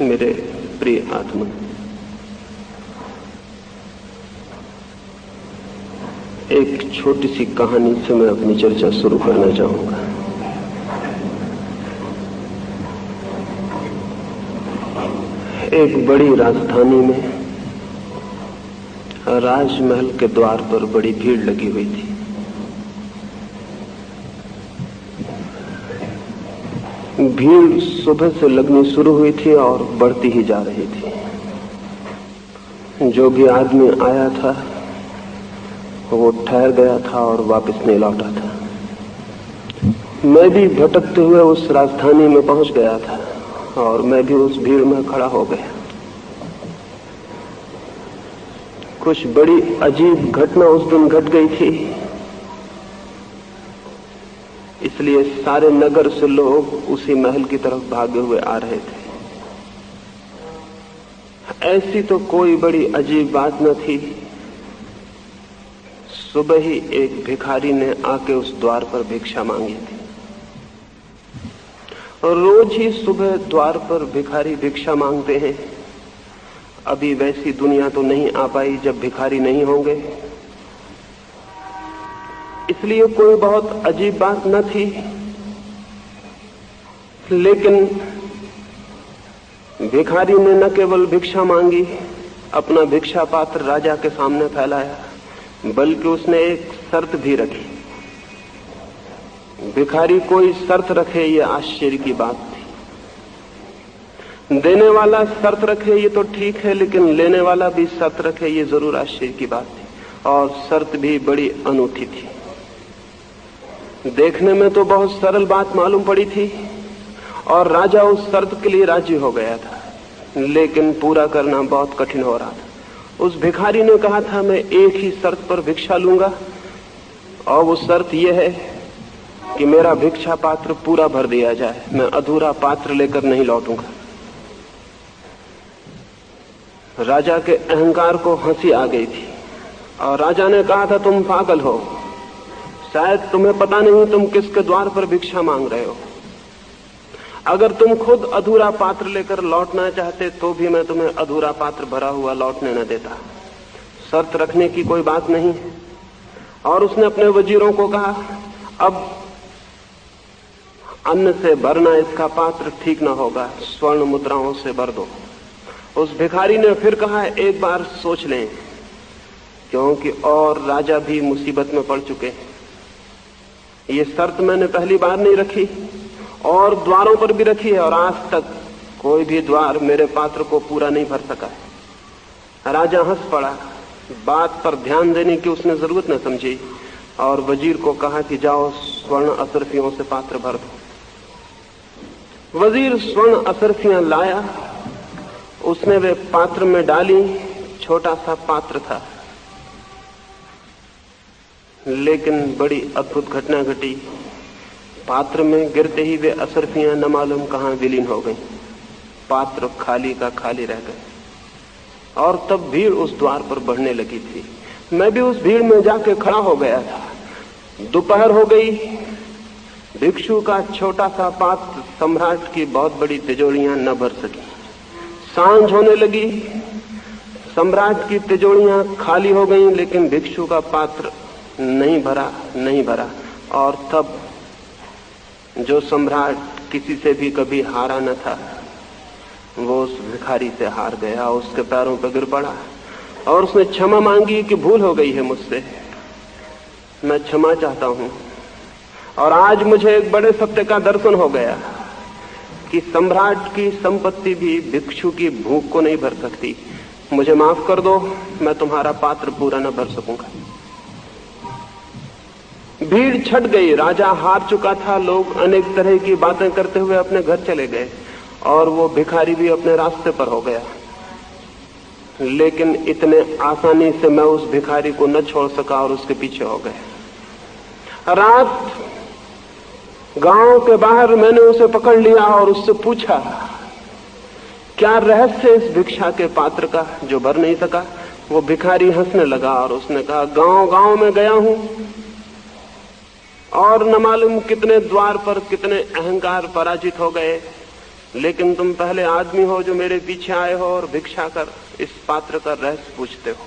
मेरे प्रिय आत्मा, एक छोटी सी कहानी से मैं अपनी चर्चा शुरू करना चाहूंगा। एक बड़ी राजधानी में राजमहल के द्वार पर बड़ी भीड़ लगी हुई थी। भीड़ सुबह से लगनी शुरू हुई थी और बढ़ती ही जा रही थी। जो भी आदमी आया था वो ठहर गया था और वापस नहीं लौटा था। मैं भी भटकते हुए उस राजधानी में पहुंच गया था और मैं भी उस भीड़ में खड़ा हो गया। कुछ बड़ी अजीब घटना उस दिन घट गई थी, इसलिए सारे नगर से लोग उसी महल की तरफ भागे हुए आ रहे थे। ऐसी तो कोई बड़ी अजीब बात न थी। सुबह ही एक भिखारी ने आके उस द्वार पर भिक्षा मांगी थी और रोज ही सुबह द्वार पर भिखारी भिक्षा मांगते हैं। अभी वैसी दुनिया तो नहीं आ पाई जब भिखारी नहीं होंगे, इसलिए कोई बहुत अजीब बात न थी। लेकिन भिखारी ने न केवल भिक्षा मांगी, अपना भिक्षा पात्र राजा के सामने फैलाया, बल्कि उसने एक शर्त भी रखी। भिखारी कोई शर्त रखे ये आश्चर्य की बात थी। देने वाला शर्त रखे ये तो ठीक है, लेकिन लेने वाला भी शर्त रखे ये जरूर आश्चर्य की बात थी। और शर्त भी बड़ी अनूठी थी। देखने में तो बहुत सरल बात मालूम पड़ी थी और राजा उस शर्त के लिए राजी हो गया था, लेकिन पूरा करना बहुत कठिन हो रहा था। उस भिखारी ने कहा था, मैं एक ही शर्त पर भिक्षा लूंगा और वो शर्त यह है कि मेरा भिक्षा पात्र पूरा भर दिया जाए, मैं अधूरा पात्र लेकर नहीं लौटूंगा। राजा के अहंकार को हंसी आ गई थी और राजा ने कहा था, तुम पागल हो, शायद तुम्हें पता नहीं तुम किसके द्वार पर भिक्षा मांग रहे हो। अगर तुम खुद अधूरा पात्र लेकर लौटना चाहते तो भी मैं तुम्हें अधूरा पात्र भरा हुआ लौटने न देता। शर्त रखने की कोई बात नहीं। और उसने अपने वजीरों को कहा, अब अन्न से भरना इसका पात्र ठीक ना होगा, स्वर्ण मुद्राओं से भर दो। उस भिखारी ने फिर कहा, एक बार सोच लें, क्योंकि और राजा भी मुसीबत में पड़ चुके हैं। ये शर्त मैंने पहली बार नहीं रखी और द्वारों पर भी रखी है और आज तक कोई भी द्वार मेरे पात्र को पूरा नहीं भर सका है। राजा हंस पड़ा। बात पर ध्यान देने की उसने जरूरत न समझी और वजीर को कहा कि जाओ स्वर्ण असरफियों से पात्र भर दो। वजीर स्वर्ण असरफियां लाया, उसने वे पात्र में डाली। छोटा सा पात्र था, लेकिन बड़ी अद्भुत घटना घटी। पात्र में गिरते ही वे असरफियां न मालूम कहां विलीन हो गईं। पात्र खाली का खाली रह गए और तब भीड़ उस द्वार पर बढ़ने लगी थी। मैं भी उस भीड़ में जाके खड़ा हो गया था। दोपहर हो गई। भिक्षु का छोटा सा पात्र सम्राट की बहुत बड़ी तिजोरियां न भर सकी। सांझ होने लगी। सम्राट की तिजोरियां खाली हो गईं, लेकिन भिक्षु का पात्र नहीं भरा। और तब जो सम्राट किसी से भी कभी हारा न था, वो उस भिखारी से हार गया, उसके पैरों पर गिर पड़ा और उसने क्षमा मांगी कि भूल हो गई है मुझसे, मैं क्षमा चाहता हूं। और आज मुझे एक बड़े सत्य का दर्शन हो गया कि सम्राट की संपत्ति भी भिक्षु की भूख को नहीं भर सकती। मुझे माफ कर दो, मैं तुम्हारा पात्र पूरा न भर सकूंगा। भीड़ छट गई। राजा हार चुका था। लोग अनेक तरह की बातें करते हुए अपने घर चले गए और वो भिखारी भी अपने रास्ते पर हो गया। लेकिन इतने आसानी से मैं उस भिखारी को न छोड़ सका और उसके पीछे हो गए। रात गांव के बाहर मैंने उसे पकड़ लिया और उससे पूछा, क्या रहस्य इस भिक्षा के पात्र का जो भर नहीं सका। वो भिखारी हंसने लगा और उसने कहा, गांव गांव में गया हूं और न मालूम कितने द्वार पर कितने अहंकार पराजित हो गए, लेकिन तुम पहले आदमी हो जो मेरे पीछे आए हो और भिक्षा कर इस पात्र का रहस्य पूछते हो।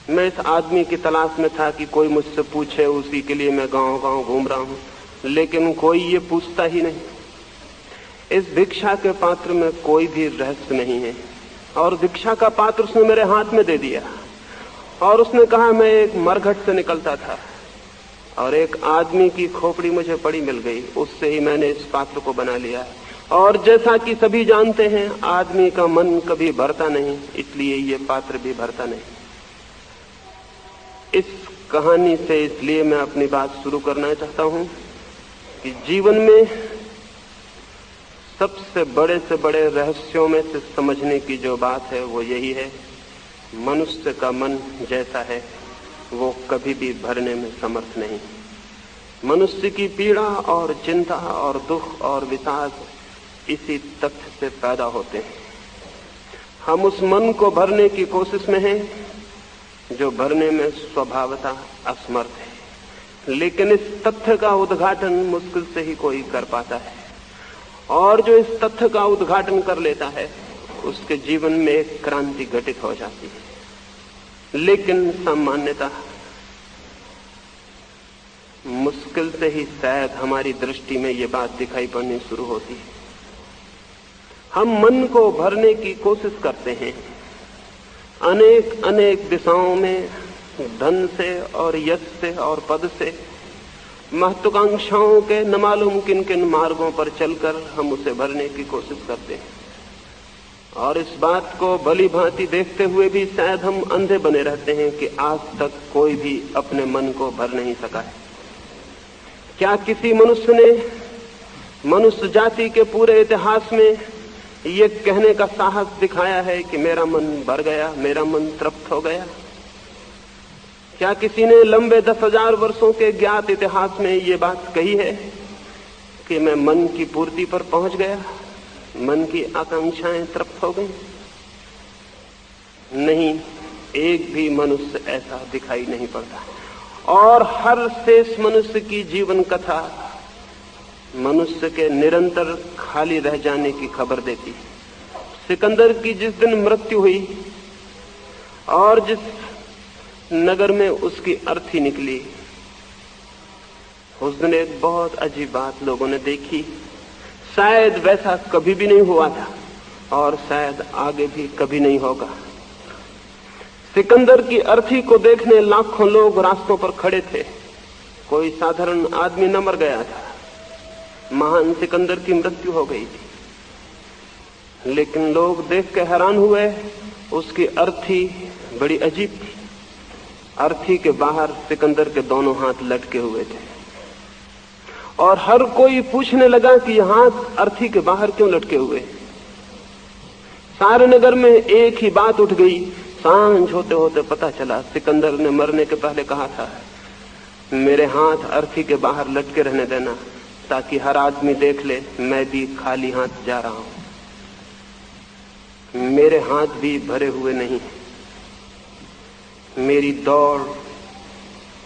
मैं इस आदमी की तलाश में था कि कोई मुझसे पूछे, उसी के लिए मैं गांव गांव घूम रहा हूं, लेकिन कोई ये पूछता ही नहीं। इस भिक्षा के पात्र में कोई भी रहस्य नहीं है। और भिक्षा का पात्र उसने मेरे हाथ में दे दिया और उसने कहा मैं एक मरघट से निकलता था और एक आदमी की खोपड़ी मुझे पड़ी मिल गई, उससे ही मैंने इस पात्र को बना लिया। और जैसा कि सभी जानते हैं, आदमी का मन कभी भरता नहीं, इसलिए ये पात्र भी भरता नहीं। इस कहानी से इसलिए मैं अपनी बात शुरू करना चाहता हूं कि जीवन में सबसे बड़े रहस्यों में से समझने की जो बात है वो यही है, मनुष्य का मन जैसा है वो कभी भी भरने में समर्थ नहीं। मनुष्य की पीड़ा और चिंता और दुख और विषाद इसी तथ्य से पैदा होते हैं। हम उस मन को भरने की कोशिश में हैं जो भरने में स्वभावतः असमर्थ है, लेकिन इस तथ्य का उद्घाटन मुश्किल से ही कोई कर पाता है। और जो इस तथ्य का उद्घाटन कर लेता है उसके जीवन में एक क्रांति घटित हो जाती है। लेकिन सामान्यतः मुश्किल से ही शायद हमारी दृष्टि में ये बात दिखाई पड़नी शुरू होती है। हम मन को भरने की कोशिश करते हैं अनेक दिशाओं में, धन से और यश से और पद से, महत्वाकांक्षाओं के न मालूम किन किन मार्गों पर चलकर हम उसे भरने की कोशिश करते हैं। और इस बात को भली भांति देखते हुए भी शायद हम अंधे बने रहते हैं कि आज तक कोई भी अपने मन को भर नहीं सका है। क्या किसी मनुष्य ने मनुष्य जाति के पूरे इतिहास में ये कहने का साहस दिखाया है कि मेरा मन भर गया, मेरा मन तृप्त हो गया? क्या किसी ने लंबे 10,000 वर्षों के ज्ञात इतिहास में ये बात कही है कि मैं मन की पूर्ति पर पहुंच गया, मन की आकांक्षाएं तृप्त हो गई? नहीं, एक भी मनुष्य ऐसा दिखाई नहीं पड़ता। और हर शेष मनुष्य की जीवन कथा मनुष्य के निरंतर खाली रह जाने की खबर देती है। सिकंदर की जिस दिन मृत्यु हुई और जिस नगर में उसकी अर्थी निकली, उस दिन एक बहुत अजीब बात लोगों ने देखी। शायद वैसा कभी भी नहीं हुआ था और शायद आगे भी कभी नहीं होगा। सिकंदर की अर्थी को देखने लाखों लोग रास्तों पर खड़े थे। कोई साधारण आदमी न मर गया था, महान सिकंदर की मृत्यु हो गई थी। लेकिन लोग देख के हैरान हुए, उसकी अर्थी बड़ी अजीब थी। अर्थी के बाहर सिकंदर के दोनों हाथ लटके हुए थे और हर कोई पूछने लगा कि ये हाथ अर्थी के बाहर क्यों लटके हुए। सारे नगर में एक ही बात उठ गई। सांझ होते होते पता चला सिकंदर ने मरने के पहले कहा था, मेरे हाथ अर्थी के बाहर लटके रहने देना ताकि हर आदमी देख ले मैं भी खाली हाथ जा रहा हूं, मेरे हाथ भी भरे हुए नहीं। मेरी दौड़,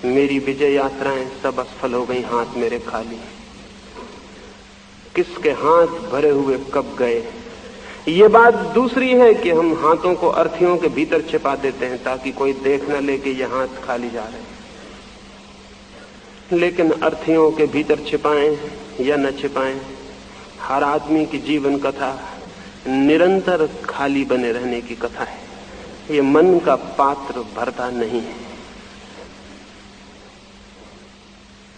मेरी विजय यात्राएं सब असफल हो गई, हाथ मेरे खाली। किसके हाथ भरे हुए कब गए? ये बात दूसरी है कि हम हाथों को अर्थियों के भीतर छिपा देते हैं ताकि कोई देख न ले कि ये हाथ खाली जा रहे हैं। लेकिन अर्थियों के भीतर छिपाएं या न छिपाएं, हर आदमी की जीवन कथा निरंतर खाली बने रहने की कथा है। ये मन का पात्र भरता नहीं है।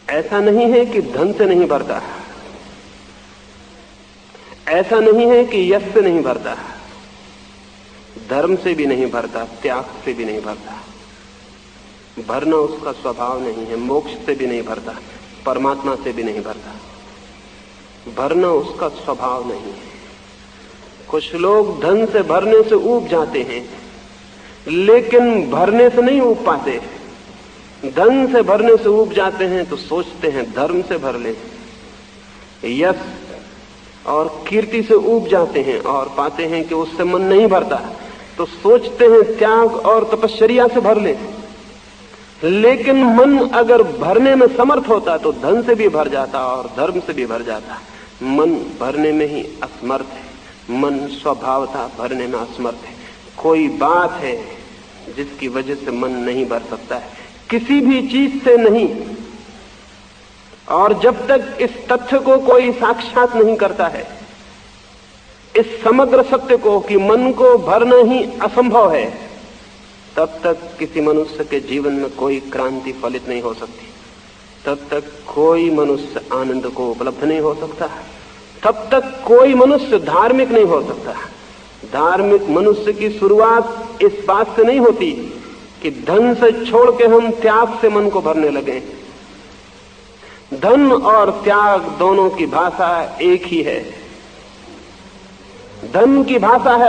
ऐसा नहीं है कि धन से नहीं भरता, ऐसा नहीं है कि यश से नहीं भरता, धर्म से भी नहीं भरता, त्याग से भी नहीं भरता। भरना उसका स्वभाव नहीं है। मोक्ष से भी नहीं भरता, परमात्मा से भी नहीं भरता। भरना उसका स्वभाव नहीं है। कुछ लोग धन से भरने से ऊब जाते हैं लेकिन भरने से नहीं ऊब पाते। धन से भरने से ऊब जाते हैं तो सोचते हैं धर्म से भर ले। यश और कीर्ति से ऊब जाते हैं और पाते हैं कि उससे मन नहीं भरता तो सोचते हैं त्याग और तपश्चर्या से भर ले। लेकिन मन अगर भरने में समर्थ होता तो धन से भी भर जाता और धर्म से भी भर जाता। मन भरने में ही असमर्थ है, मन स्वभावतः भरने में असमर्थ है। कोई बात है जिसकी वजह से मन नहीं भर सकता है, किसी भी चीज से नहीं। और जब तक इस तथ्य को कोई साक्षात नहीं करता है, इस समग्र सत्य को कि मन को भरना ही असंभव है, तब तक किसी मनुष्य के जीवन में कोई क्रांति फलित नहीं हो सकती, तब तक कोई मनुष्य आनंद को उपलब्ध नहीं हो सकता, तब तक कोई मनुष्य धार्मिक नहीं हो सकता। धार्मिक मनुष्य की शुरुआत इस बात से नहीं होती कि धन से छोड़ के हम त्याग से मन को भरने लगे। धन और त्याग दोनों की भाषा एक ही है। धन की भाषा है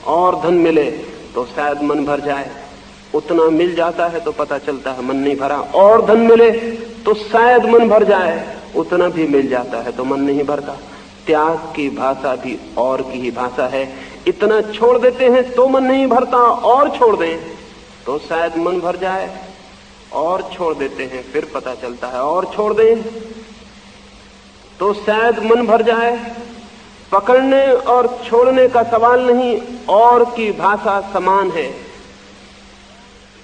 और धन मिले तो शायद मन भर जाए, उतना मिल जाता है तो पता चलता है मन नहीं भरा। और धन मिले तो शायद मन भर जाए, उतना भी मिल जाता है तो मन नहीं भरता। त्याग की भाषा भी और की ही भाषा है। इतना छोड़ देते हैं तो मन नहीं भरता, और छोड़ दें तो शायद मन भर जाए, और छोड़ देते हैं फिर पता चलता है, और छोड़ दें तो शायद मन भर जाए। पकड़ने और छोड़ने का सवाल नहीं, और की भाषा समान है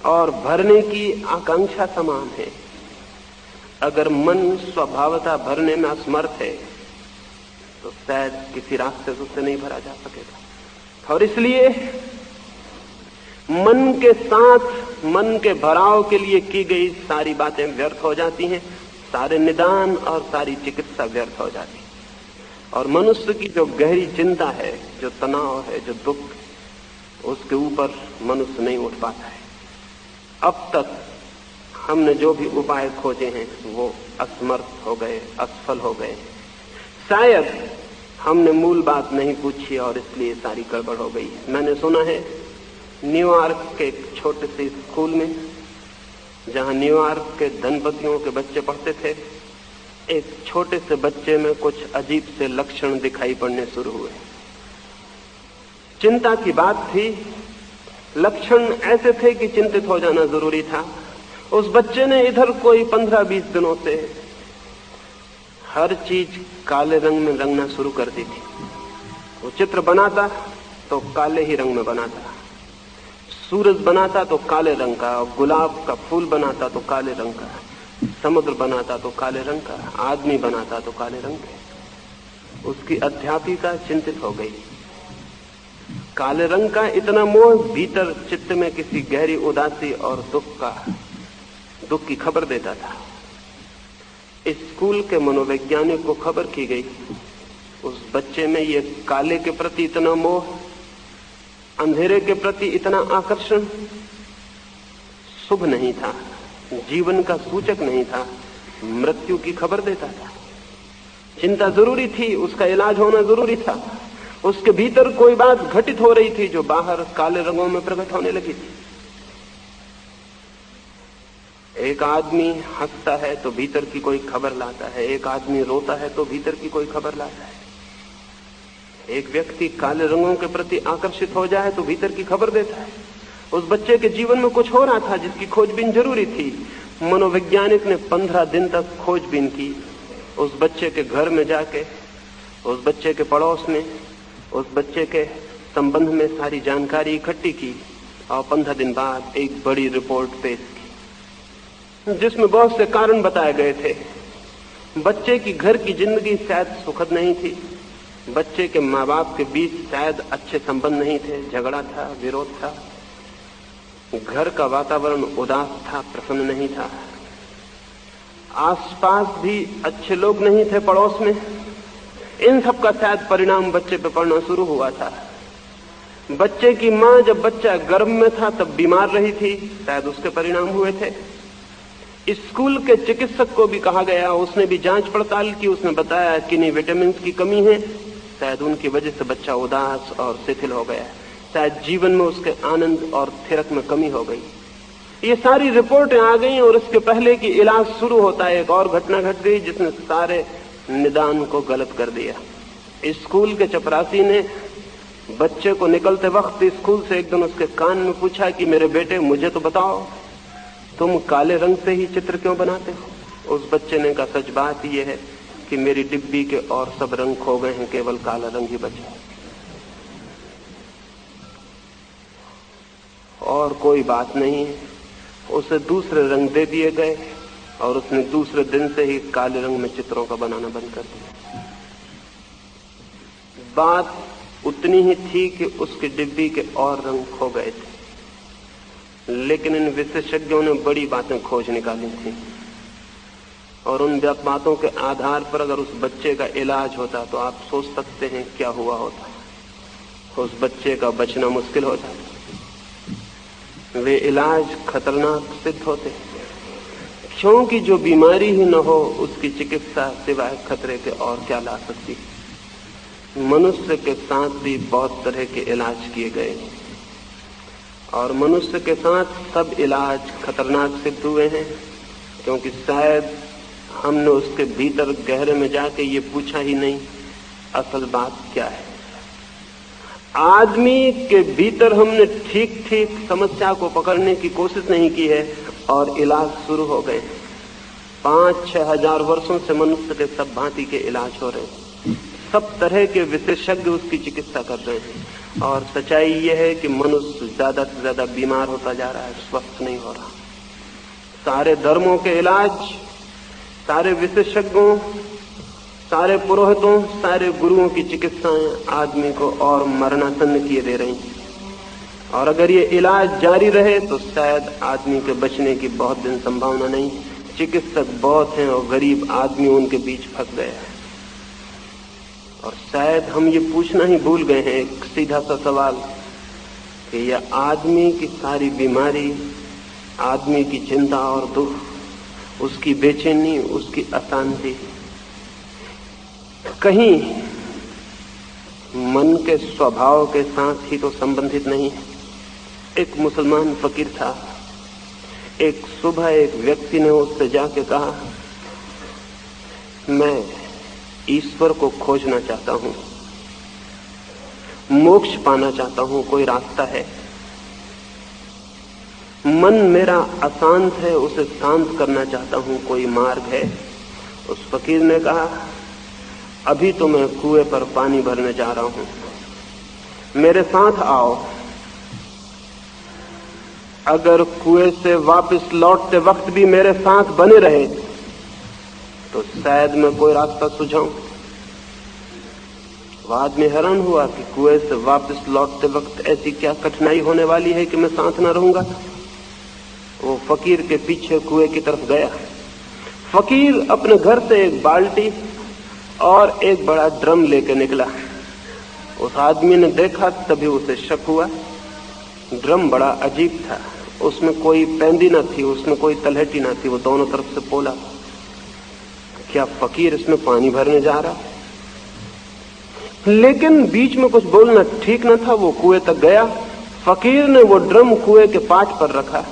और भरने की आकांक्षा समान है। अगर मन स्वभावतः भरने में असमर्थ है तो शायद किसी रास्ते से उससे नहीं भरा जा सकेगा। और इसलिए मन के साथ मन के भराव के लिए की गई सारी बातें व्यर्थ हो जाती हैं, सारे निदान और सारी चिकित्सा व्यर्थ हो जाती है। और मनुष्य की जो गहरी चिंता है, जो तनाव है, जो दुख, उसके ऊपर मनुष्य नहीं उठ पाता है। अब तक हमने जो भी उपाय खोजे हैं वो असमर्थ हो गए, असफल हो गए। शायद हमने मूल बात नहीं पूछी और इसलिए सारी गड़बड़ हो गई। मैंने सुना है न्यूयॉर्क के एक छोटे से स्कूल में, जहां न्यूयॉर्क के धनपतियों के बच्चे पढ़ते थे, एक छोटे से बच्चे में कुछ अजीब से लक्षण दिखाई पड़ने शुरू हुए। चिंता की बात थी, लक्षण ऐसे थे कि चिंतित हो जाना जरूरी था। उस बच्चे ने इधर कोई 15-20 दिनों से हर चीज काले रंग में रंगना शुरू कर दी थी। वो चित्र बनाता तो काले ही रंग में बनाता, सूरज बनाता तो काले रंग का, गुलाब का फूल बनाता तो काले रंग का, समुद्र बनाता तो काले रंग का, आदमी बनाता तो काले रंग के। उसकी अध्यापिका चिंतित हो गई। काले रंग का इतना मोह भीतर चित्त में किसी गहरी उदासी और दुख की खबर देता था। स्कूल के मनोवैज्ञानिक को खबर की गई, उस बच्चे में ये काले के प्रति इतना मोह, अंधेरे के प्रति इतना आकर्षण शुभ नहीं था, जीवन का सूचक नहीं था, मृत्यु की खबर देता था। चिंता जरूरी थी, उसका इलाज होना जरूरी था। उसके भीतर कोई बात घटित हो रही थी जो बाहर काले रंगों में प्रकट होने लगी थी। एक आदमी हंसता है तो भीतर की कोई खबर लाता है, एक आदमी रोता है तो भीतर की कोई खबर लाता है। एक व्यक्ति काले रंगों के प्रति आकर्षित हो जाए तो भीतर की खबर देता है। उस बच्चे के जीवन में कुछ हो रहा था जिसकी खोजबीन जरूरी थी। मनोवैज्ञानिक ने 15 दिन तक खोजबीन की। उस बच्चे के घर में जाके, उस बच्चे के पड़ोस में, उस बच्चे के संबंध में सारी जानकारी इकट्ठी की और 15 दिन बाद एक बड़ी रिपोर्ट पेश की, जिसमें बहुत से कारण बताए गए थे। बच्चे की घर की जिंदगी शायद सुखद नहीं थी, बच्चे के माँ बाप के बीच शायद अच्छे संबंध नहीं थे, झगड़ा था, विरोध था, घर का वातावरण उदास था, प्रसन्न नहीं था, आसपास भी अच्छे लोग नहीं थे पड़ोस में। इन सब का शायद परिणाम बच्चे पे पड़ना शुरू हुआ था। बच्चे की माँ जब बच्चा गर्भ में था तब बीमार रही थी, शायद उसके परिणाम हुए थे। स्कूल के चिकित्सक को भी कहा गया, उसने भी जांच पड़ताल की, उसने बताया कि नहीं विटामिन की कमी है, शायद उनकी वजह से बच्चा उदास और शिथिल हो गया, शायद जीवन में उसके आनंद और थिरक में कमी हो गई। ये सारी रिपोर्टें आ गई और इसके पहले कि इलाज शुरू होता है एक और घटना घट गई जिसने सारे निदान को गलत कर दिया। स्कूल के चपरासी ने बच्चे को निकलते वक्त स्कूल से एक दिन उसके कान में पूछा कि मेरे बेटे मुझे तो बताओ, तुम काले रंग से ही चित्र क्यों बनाते हो? उस बच्चे ने कहा सच बात यह है कि मेरी डिब्बी के और सब रंग खो गए हैं, केवल काला रंग ही बचा और कोई बात नहीं है। उसे दूसरे रंग दे दिए गए और उसने दूसरे दिन से ही काले रंग में चित्रों का बनाना बंद कर दिया। बात उतनी ही थी कि उसकी डिब्बी के और रंग खो गए थे, लेकिन इन विशेषज्ञों ने बड़ी बातें खोज निकाली थी और उन बातों के आधार पर अगर उस बच्चे का इलाज होता तो आप सोच सकते हैं क्या हुआ होता। उस बच्चे का बचना मुश्किल हो जाता। वे इलाज खतरनाक सिद्ध होते, क्योंकि जो बीमारी ही न हो उसकी चिकित्सा सिवाय खतरे के और क्या ला सकती। मनुष्य के साथ भी बहुत तरह के इलाज किए गए और मनुष्य के साथ सब इलाज खतरनाक सिद्ध हुए हैं, क्योंकि शायद हमने उसके भीतर गहरे में जाके ये पूछा ही नहीं असल बात क्या है। आदमी के भीतर हमने ठीक ठीक समस्या को पकड़ने की कोशिश नहीं की है और इलाज शुरू हो गए। 5-6 हजार वर्षों से मनुष्य के सब भांति के इलाज हो रहे हैं, सब तरह के विशेषज्ञ उसकी चिकित्सा कर रहे हैं और सच्चाई यह है कि मनुष्य ज्यादा से ज्यादा बीमार होता जा रहा है, स्वस्थ नहीं हो रहा। सारे धर्मों के इलाज, सारे विशेषज्ञों, सारे पुरोहितों, सारे गुरुओं की चिकित्साएं आदमी को और मरणासन्न किए दे रही हैं और अगर ये इलाज जारी रहे तो शायद आदमी के बचने की बहुत दिन संभावना नहीं। चिकित्सक बहुत हैं और गरीब आदमी उनके बीच फंस गया है और शायद हम ये पूछना ही भूल गए हैं एक सीधा सा सवाल कि यह आदमी की सारी बीमारी, आदमी की चिंता और दुख, उसकी बेचैनी, उसकी अशांति कहीं मन के स्वभाव के साथ ही तो संबंधित नहीं है। एक मुसलमान फकीर था। एक सुबह एक व्यक्ति ने उससे जाके कहा, मैं ईश्वर को खोजना चाहता हूं, मोक्ष पाना चाहता हूं, कोई रास्ता है? मन मेरा अशांत है, उसे शांत करना चाहता हूं, कोई मार्ग है? उस फकीर ने कहा, अभी तो मैं कुएं पर पानी भरने जा रहा हूं, मेरे साथ आओ। अगर कुएं से वापस लौटते वक्त भी मेरे साथ बने रहे तो शायद मैं कोई रास्ता सुझाऊं। वह आदमी हैरान हुआ कि कुएं से वापस लौटते वक्त ऐसी क्या कठिनाई होने वाली है कि मैं साथ न रहूंगा। वो फकीर के पीछे कुएं की तरफ गया। फकीर अपने घर से एक बाल्टी और एक बड़ा ड्रम लेके निकला। उस आदमी ने देखा तभी उसे शक हुआ। ड्रम बड़ा अजीब था, उसमें कोई पैंदी न थी, उसमें कोई तलहटी न थी, वो दोनों तरफ से पोला। क्या फकीर इसमें पानी भरने जा रहा? लेकिन बीच में कुछ बोलना ठीक न था। वो कुएं तक गया। फकीर ने वो ड्रम कुएं के पाट पर रखा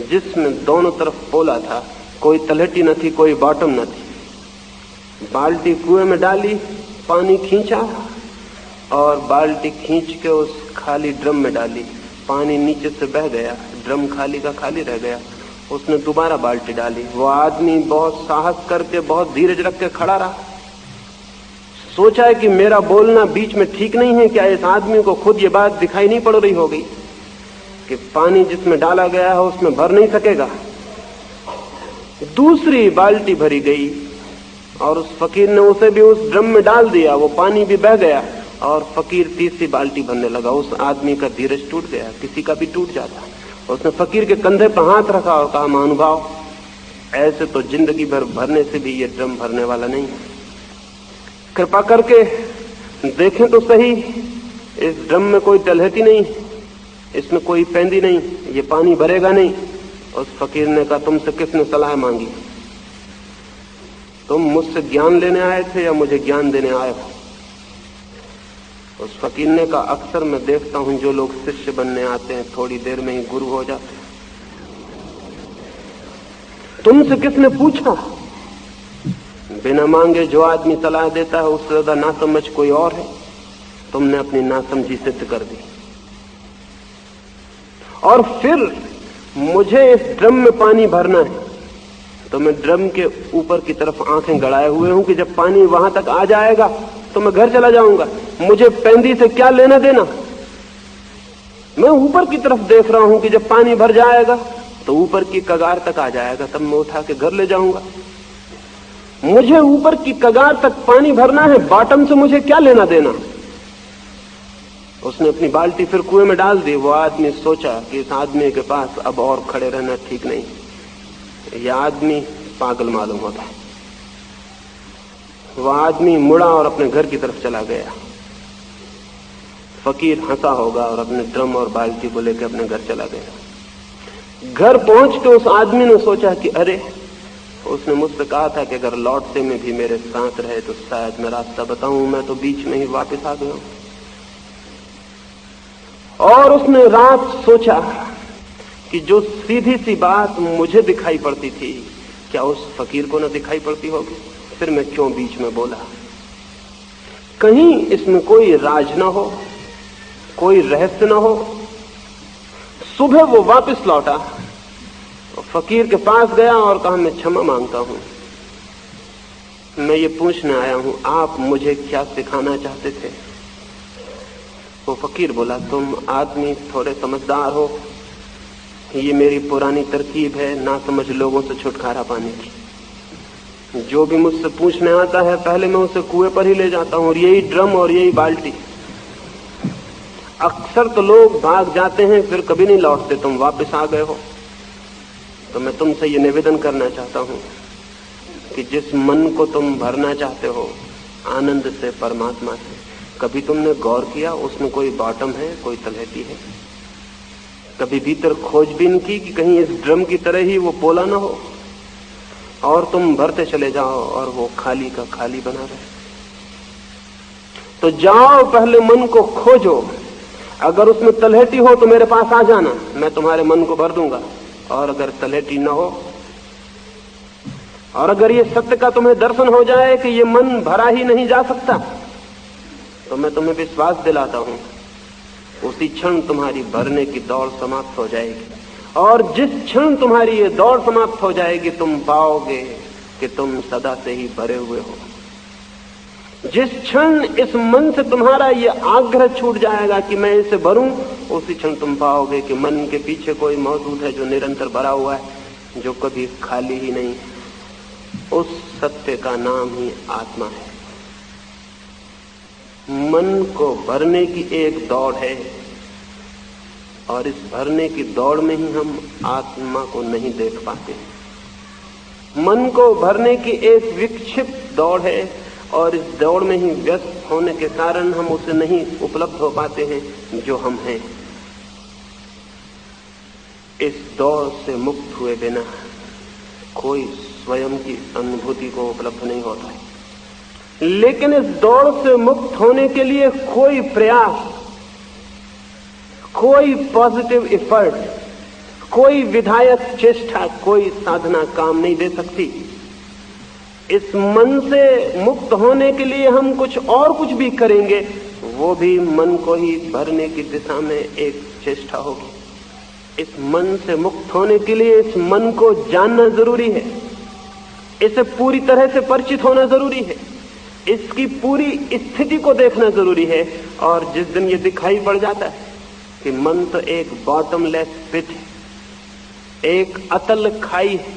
जिसमें दोनों तरफ पोला था, कोई तलहटी न थी, कोई बॉटम न थी। बाल्टी कुएं में डाली, पानी खींचा और बाल्टी खींच के उस खाली ड्रम में डाली। पानी नीचे से बह गया, ड्रम खाली का खाली रह गया। उसने दोबारा बाल्टी डाली। वो आदमी बहुत साहस करके, बहुत धीरज रख के खड़ा रहा। सोचा है कि मेरा बोलना बीच में ठीक नहीं है। क्या इस आदमी को खुद ये बात दिखाई नहीं पड़ रही होगी कि पानी जिसमें डाला गया है उसमें भर नहीं सकेगा? दूसरी बाल्टी भरी गई और उस फकीर ने उसे भी उस ड्रम में डाल दिया। वो पानी भी बह गया और फकीर तीसरी बाल्टी भरने लगा। उस आदमी का धीरज टूट गया, किसी का भी टूट जाता। उसने फकीर के कंधे पर हाथ रखा और कहा, महानुभाव, ऐसे तो जिंदगी भर भरने से भी ये ड्रम भरने वाला नहीं, कृपा करके देखें तो सही। इस ड्रम में कोई तलहटी नहीं, इसमें कोई पैंदी नहीं, ये पानी भरेगा नहीं। उस फकीर ने कहा, तुमसे किसने सलाह मांगी? तुम मुझसे ज्ञान लेने आए थे या मुझे ज्ञान देने आए हो? उस फकीर ने कहा, अक्सर मैं देखता हूं जो लोग शिष्य बनने आते हैं थोड़ी देर में ही गुरु हो जाते। तुमसे किसने पूछा? बिना मांगे जो आदमी सलाह देता है उससे ज्यादा नासमझ कोई और है। तुमने अपनी नासमझी सिद्ध कर दी। और फिर मुझे इस ड्रम में पानी भरना है, तो मैं ड्रम के ऊपर की तरफ आंखें गड़ाए हुए हूं कि जब पानी वहां तक आ जाएगा तो मैं घर चला जाऊंगा, मुझे पेंदी से क्या लेना देना। मैं ऊपर की तरफ देख रहा हूं कि जब पानी भर जाएगा तो ऊपर की कगार तक आ जाएगा, तब मैं उठा के घर ले जाऊंगा। मुझे ऊपर की कगार तक पानी भरना है, बॉटम से मुझे क्या लेना देना। उसने अपनी बाल्टी फिर कुएं में डाल दी। वो आदमी सोचा कि इस आदमी के पास अब और खड़े रहना ठीक नहीं, यह आदमी पागल मालूम होता है। वह आदमी मुड़ा और अपने घर की तरफ चला गया। फकीर हंसा होगा और अपने ड्रम और बाल्टी को लेकर अपने घर चला गया। घर पहुंच के उस आदमी ने सोचा कि अरे, उसने मुझसे कहा था कि अगर लौटते में भी मेरे साथ रहे तो शायद मैं रास्ता बताऊं, मैं तो बीच में ही वापस आ गया हूं। और उसने रात सोचा कि जो सीधी सी बात मुझे दिखाई पड़ती थी, क्या उस फकीर को न दिखाई पड़ती होगी। फिर मैं क्यों बीच में बोला, कहीं इसमें कोई राज न हो, कोई रहस्य न हो। सुबह वो वापस लौटा, फकीर के पास गया और कहा, मैं क्षमा मांगता हूं, मैं ये पूछने आया हूं आप मुझे क्या सिखाना चाहते थे। वो फकीर बोला, तुम आदमी थोड़े समझदार हो, ये मेरी पुरानी तरकीब है ना समझ लोगों से छुटकारा पाने की। जो भी मुझसे पूछने आता है पहले मैं उसे कुएं पर ही ले जाता हूं, और यही ड्रम और यही बाल्टी। अक्सर तो लोग भाग जाते हैं फिर कभी नहीं लौटते, तुम वापस आ गए हो। तो मैं तुमसे ये निवेदन करना चाहता हूं कि जिस मन को तुम भरना चाहते हो आनंद से, परमात्मा से, कभी तुमने गौर किया उसमें कोई बॉटम है, कोई तलहटी है? कभी भीतर खोजबीन की कि कहीं इस ड्रम की तरह ही वो पोला ना हो और तुम भरते चले जाओ और वो खाली का खाली बना रहे? तो जाओ, पहले मन को खोजो, अगर उसमें तलहटी हो तो मेरे पास आ जाना, मैं तुम्हारे मन को भर दूंगा। और अगर तलहटी न हो, और अगर ये सत्य का तुम्हें दर्शन हो जाए कि ये मन भरा ही नहीं जा सकता, तो मैं तुम्हें विश्वास दिलाता हूं उसी क्षण तुम्हारी भरने की दौड़ समाप्त हो जाएगी। और जिस क्षण तुम्हारी ये दौड़ समाप्त हो जाएगी, तुम पाओगे कि तुम सदा से ही भरे हुए हो। जिस क्षण इस मन से तुम्हारा ये आग्रह छूट जाएगा कि मैं इसे भरूं, उसी क्षण तुम पाओगे कि मन के पीछे कोई मौजूद है जो निरंतर भरा हुआ है, जो कभी खाली ही नहीं है। उस सत्य का नाम ही आत्मा है। मन को भरने की एक दौड़ है, और इस भरने की दौड़ में ही हम आत्मा को नहीं देख पाते। मन को भरने की एक विक्षिप्त दौड़ है, और इस दौड़ में ही व्यस्त होने के कारण हम उसे नहीं उपलब्ध हो पाते हैं जो हम हैं। इस दौड़ से मुक्त हुए बिना कोई स्वयं की अनुभूति को उपलब्ध नहीं होता है। लेकिन इस दौड़ से मुक्त होने के लिए कोई प्रयास, कोई पॉजिटिव एफर्ट, कोई विधायक चेष्टा, कोई साधना काम नहीं दे सकती। इस मन से मुक्त होने के लिए हम कुछ और कुछ भी करेंगे, वो भी मन को ही भरने की दिशा में एक चेष्टा होगी। इस मन से मुक्त होने के लिए इस मन को जानना जरूरी है, इसे पूरी तरह से परिचित होना जरूरी है, इसकी पूरी स्थिति को देखना जरूरी है। और जिस दिन ये दिखाई पड़ जाता है कि मन तो एक बॉटमलेस पिट है, एक अतल खाई है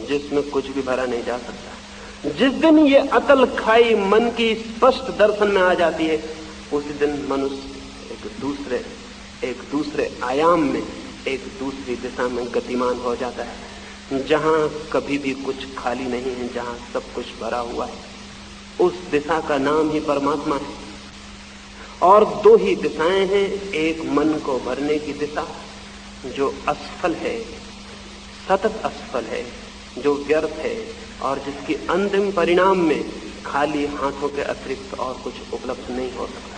जिसमें कुछ भी भरा नहीं जा सकता, जिस दिन ये अतल खाई मन की स्पष्ट दर्शन में आ जाती है, उसी दिन मनुष्य एक दूसरे आयाम में, एक दूसरी दिशा में गतिमान हो जाता है, जहां कभी भी कुछ खाली नहीं है, जहां सब कुछ भरा हुआ है। उस दिशा का नाम ही परमात्मा है। और दो ही दिशाएं हैं, एक मन को भरने की दिशा जो असफल है, सतत असफल है, जो व्यर्थ है, और जिसके अंतिम परिणाम में खाली हाथों के अतिरिक्त और कुछ उपलब्ध नहीं हो सकता।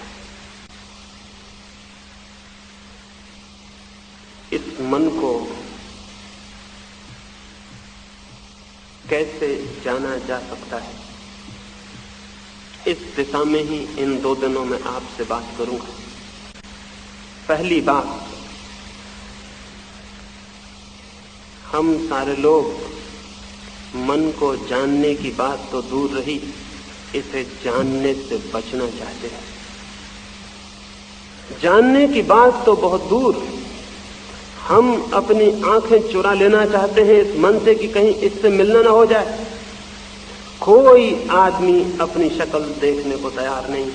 इस मन को कैसे जाना जा सकता है, इस दिशा में ही इन 2 दिनों में आपसे बात करूंगा। पहली बात, हम सारे लोग मन को जानने की बात तो दूर रही, इसे जानने से बचना चाहते हैं। जानने की बात तो बहुत दूर, हम अपनी आंखें चुरा लेना चाहते हैं इस मन से कि कहीं इससे मिलना ना हो जाए। कोई आदमी अपनी शक्ल देखने को तैयार नहीं,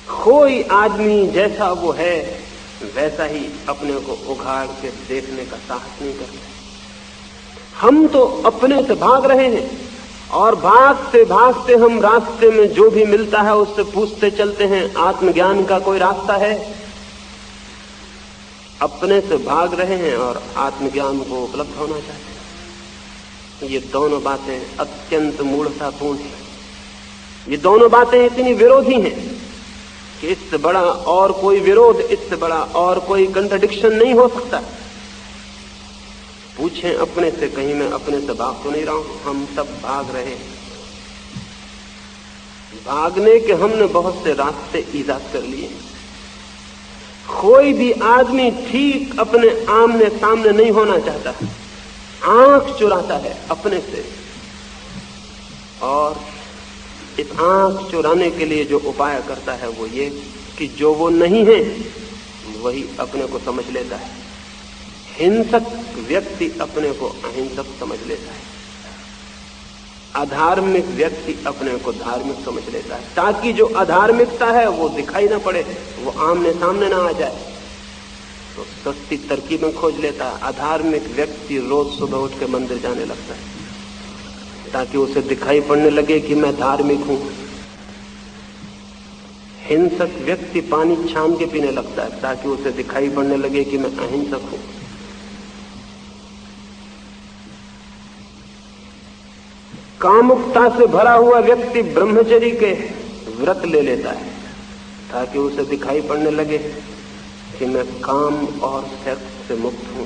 कोई आदमी जैसा वो है वैसा ही अपने को उघाड़ के देखने का साहस नहीं करता। हम तो अपने से भाग रहे हैं और भागते भागते हम रास्ते में जो भी मिलता है उससे पूछते चलते हैं, आत्मज्ञान का कोई रास्ता है? अपने से भाग रहे हैं और आत्मज्ञान को उपलब्ध होना चाहते हैं। ये दोनों बातें अत्यंत मूढ़तापूर्ण हैं। ये दोनों बातें इतनी विरोधी हैं कि इससे बड़ा और कोई विरोध, इससे बड़ा और कोई कंट्राडिक्शन नहीं हो सकता। पूछें अपने से, कहीं मैं अपने से भाग तो नहीं रहा हूं? हम सब भाग रहे हैं। भागने के हमने बहुत से रास्ते ईजाद कर लिए। कोई भी आदमी ठीक अपने आमने सामने नहीं होना चाहता, आंख चुराता है अपने से, और इस आंख चुराने के लिए जो उपाय करता है वो ये कि जो वो नहीं है वही अपने को समझ लेता है। हिंसक व्यक्ति अपने को अहिंसक समझ लेता है, अधार्मिक व्यक्ति अपने को धार्मिक समझ लेता है, ताकि जो अधार्मिकता है वो दिखाई ना पड़े, वो आमने सामने ना आ जाए। तो सस्ती तरकीबें खोज लेता है। अधार्मिक व्यक्ति रोज सुबह उठ के मंदिर जाने लगता है ताकि उसे दिखाई पड़ने लगे कि मैं धार्मिक हूं। हिंसक व्यक्ति पानी छान के पीने लगता है ताकि उसे दिखाई पड़ने लगे कि मैं अहिंसक हूं। कामुकता से भरा हुआ व्यक्ति ब्रह्मचर्य के व्रत ले लेता है ताकि उसे दिखाई पड़ने लगे कि मैं काम और सेक्स से मुक्त हूं।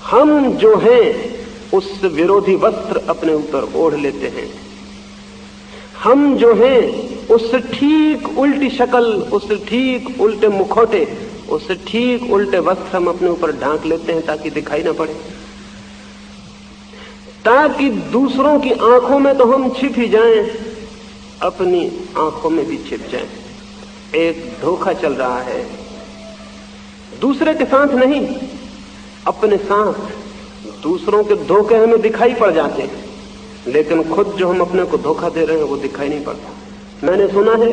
हम जो हैं उससे विरोधी वस्त्र अपने ऊपर ओढ़ लेते हैं। हम जो हैं उससे ठीक उल्टी शक्ल, उससे ठीक उल्टे मुखौटे, उससे ठीक उल्टे वस्त्र हम अपने ऊपर ढांक लेते हैं ताकि दिखाई ना पड़े, ताकि दूसरों की आंखों में तो हम छिप ही जाएं, अपनी आंखों में भी छिप जाएं। एक धोखा चल रहा है, दूसरे के साथ नहीं, अपने साथ। दूसरों के धोखे हमें दिखाई पड़ जाते हैं, लेकिन खुद जो हम अपने को धोखा दे रहे हैं वो दिखाई नहीं पड़ता। मैंने सुना है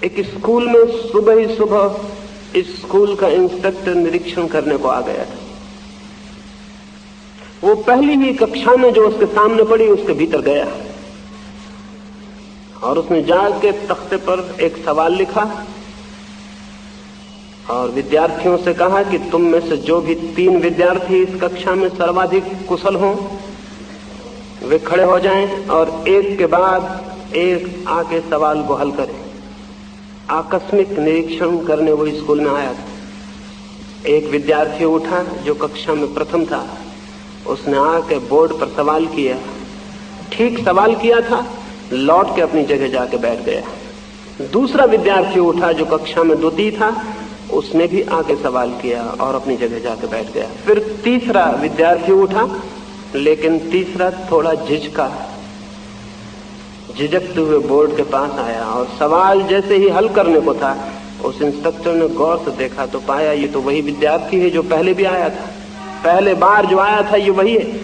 एक स्कूल में सुबह ही सुबह इस स्कूल का इंस्पेक्टर निरीक्षण करने को आ गया था। वो पहली ही कक्षा में जो उसके सामने पड़ी उसके भीतर गया और उसने जाके तख्ते पर एक सवाल लिखा और विद्यार्थियों से कहा कि तुम में से जो भी 3 विद्यार्थी इस कक्षा में सर्वाधिक कुशल हों वे खड़े हो जाएं और एक के बाद एक आके सवाल को हल करें। आकस्मिक निरीक्षण करने वो स्कूल में आया था। एक विद्यार्थी उठा जो कक्षा में प्रथम था, उसने आके बोर्ड पर सवाल किया, ठीक सवाल किया था, लौट के अपनी जगह जाके बैठ गया। दूसरा विद्यार्थी उठा जो कक्षा में द्वितीय था, उसने भी आके सवाल किया और अपनी जगह जाके बैठ गया। फिर तीसरा विद्यार्थी उठा, लेकिन तीसरा थोड़ा झिझकते हुए बोर्ड के पास आया और सवाल जैसे ही हल करने को था, उस इंस्पेक्टर ने गौर से देखा तो पाया ये तो वही विद्यार्थी है जो पहले भी आया था, पहले बार जो आया था ये वही है।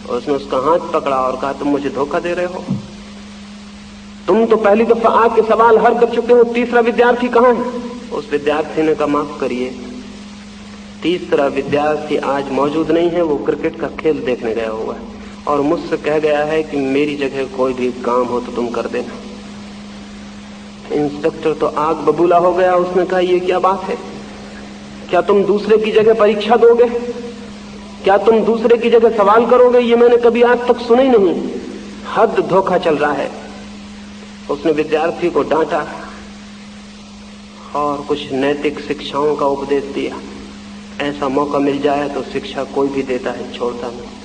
उसने उसका हाथ पकड़ा और कहा तुम मुझे धोखा दे रहे हो, तुम तो पहली दफा आके सवाल हल कर चुके हो, तीसरा विद्यार्थी कहाँ है? उस विद्यार्थी ने कहा माफ करिए, तीसरा विद्यार्थी आज मौजूद नहीं है, वो क्रिकेट का खेल देखने गया हुआ है और मुझसे कह गया है कि मेरी जगह कोई भी काम हो तो तुम कर देना। इंस्पेक्टर तो आग बबूला हो गया। उसने कहा ये क्या बात है, क्या तुम दूसरे की जगह परीक्षा दोगे, क्या तुम दूसरे की जगह सवाल करोगे? ये मैंने कभी आज तक सुना ही नहीं, हद धोखा चल रहा है। उसने विद्यार्थी को डांटा और कुछ नैतिक शिक्षाओं का उपदेश दिया। ऐसा मौका मिल जाए तो शिक्षा कोई भी देता है, छोड़ता नहीं।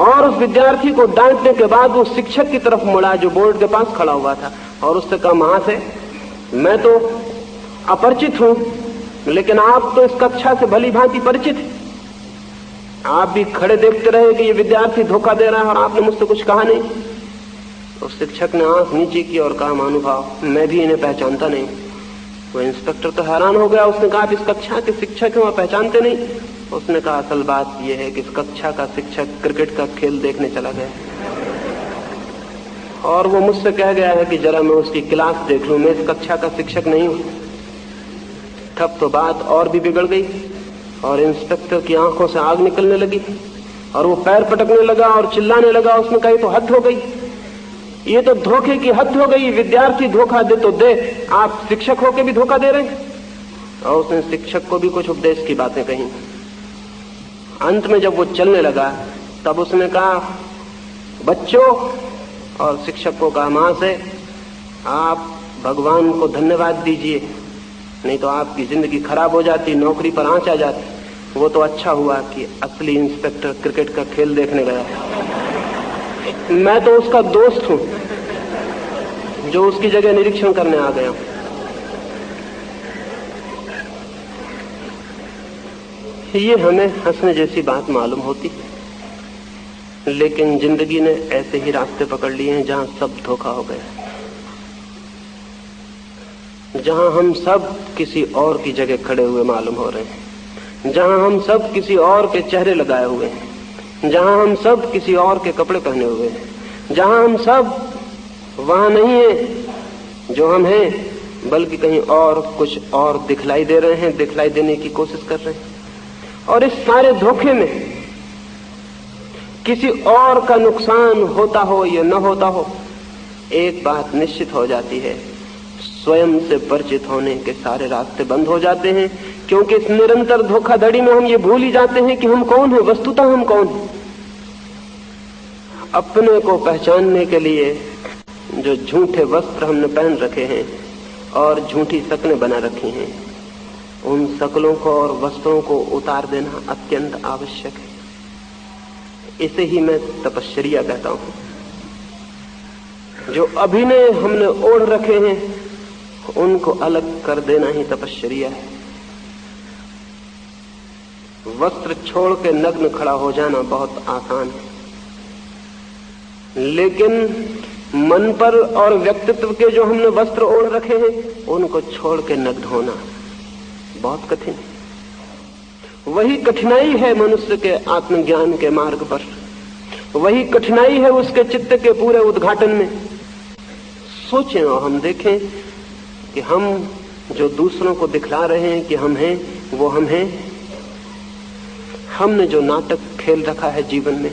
और उस विद्यार्थी को डांटने के बाद वो शिक्षक की तरफ मुड़ा जो बोर्ड के पास खड़ा हुआ था और उससे कहा महाशय मैं तो अपरिचित हूं, लेकिन आप तो इस कक्षा से भली भांति परिचित हैं। आप भी खड़े देखते रहे कि ये विद्यार्थी धोखा दे रहा है और आपने मुझसे कुछ कहा नहीं। तो शिक्षक ने आंख नीचे की और कहा, महानुभाव मैं भी इन्हें पहचानता नहीं। वो इंस्पेक्टर तो हैरान हो गया। उसने कहा, आप इस कक्षा के शिक्षक हैं और पहचानते नहीं? उसने कहा, असल बात यह है कि इस कक्षा का शिक्षक क्रिकेट का खेल देखने चला गया और वो मुझसे कह गया है कि जरा मैं उसकी क्लास देख लूं, मैं इस कक्षा का शिक्षक नहीं हूं। तब तो बात और भी बिगड़ गई और इंस्पेक्टर की आंखों से आग निकलने लगी और वो पैर पटकने लगा और चिल्लाने लगा। उसने कहा, ये तो हद हो गई, ये तो धोखे की हद हो गई। विद्यार्थी धोखा दे तो दे, आप शिक्षक होकर भी धोखा दे रहे हैं। और उसने शिक्षक को भी कुछ उपदेश की बातें कही। अंत में जब वो चलने लगा तब उसने कहा, बच्चों, और शिक्षक को कहा, मां से आप भगवान को धन्यवाद दीजिए, नहीं तो आपकी जिंदगी खराब हो जाती, नौकरी पर आंच आ जाती। वो तो अच्छा हुआ कि असली इंस्पेक्टर क्रिकेट का खेल देखने गया। मैं तो उसका दोस्त हूं जो उसकी जगह निरीक्षण करने आ गया। ये हमें हंसने जैसी बात मालूम होती, लेकिन जिंदगी ने ऐसे ही रास्ते पकड़ लिए हैं जहां सब धोखा हो गया, जहां हम सब किसी और की जगह खड़े हुए मालूम हो रहे हैं, जहां हम सब किसी और के चेहरे लगाए हुए हैं, जहां हम सब किसी और के कपड़े पहने हुए हैं, जहां हम सब वहां नहीं है जो हम हैं, बल्कि कहीं और कुछ और दिखलाई दे रहे हैं, दिखलाई देने की कोशिश कर रहे हैं। और इस सारे धोखे में किसी और का नुकसान होता हो या न होता हो, एक बात निश्चित हो जाती है, स्वयं से परिचित होने के सारे रास्ते बंद हो जाते हैं। क्योंकि इस निरंतर धोखाधड़ी में हम ये भूल ही जाते हैं कि हम कौन हैं, वस्तुतः हम कौन हैं। अपने को पहचानने के लिए जो झूठे वस्त्र हमने पहन रखे हैं और झूठी शक्लें बना रखी हैं, उन शक्लों को और वस्त्रों को उतार देना अत्यंत आवश्यक है। इसे ही मैं तपश्चर्या कहता हूं। जो अभिनय हमने ओढ़ रखे हैं उनको अलग कर देना ही तपश्चर्या है। वस्त्र छोड़ के नग्न खड़ा हो जाना बहुत आसान है, लेकिन मन पर और व्यक्तित्व के जो हमने वस्त्र ओढ़ रखे हैं उनको छोड़ के नग्न होना बहुत कठिन है। वही कठिनाई है मनुष्य के आत्मज्ञान के मार्ग पर, वही कठिनाई है उसके चित्त के पूरे उद्घाटन में। सोचें और हम देखें कि हम जो दूसरों को दिखला रहे हैं कि हम हैं, वो हम हैं। हमने जो नाटक खेल रखा है जीवन में,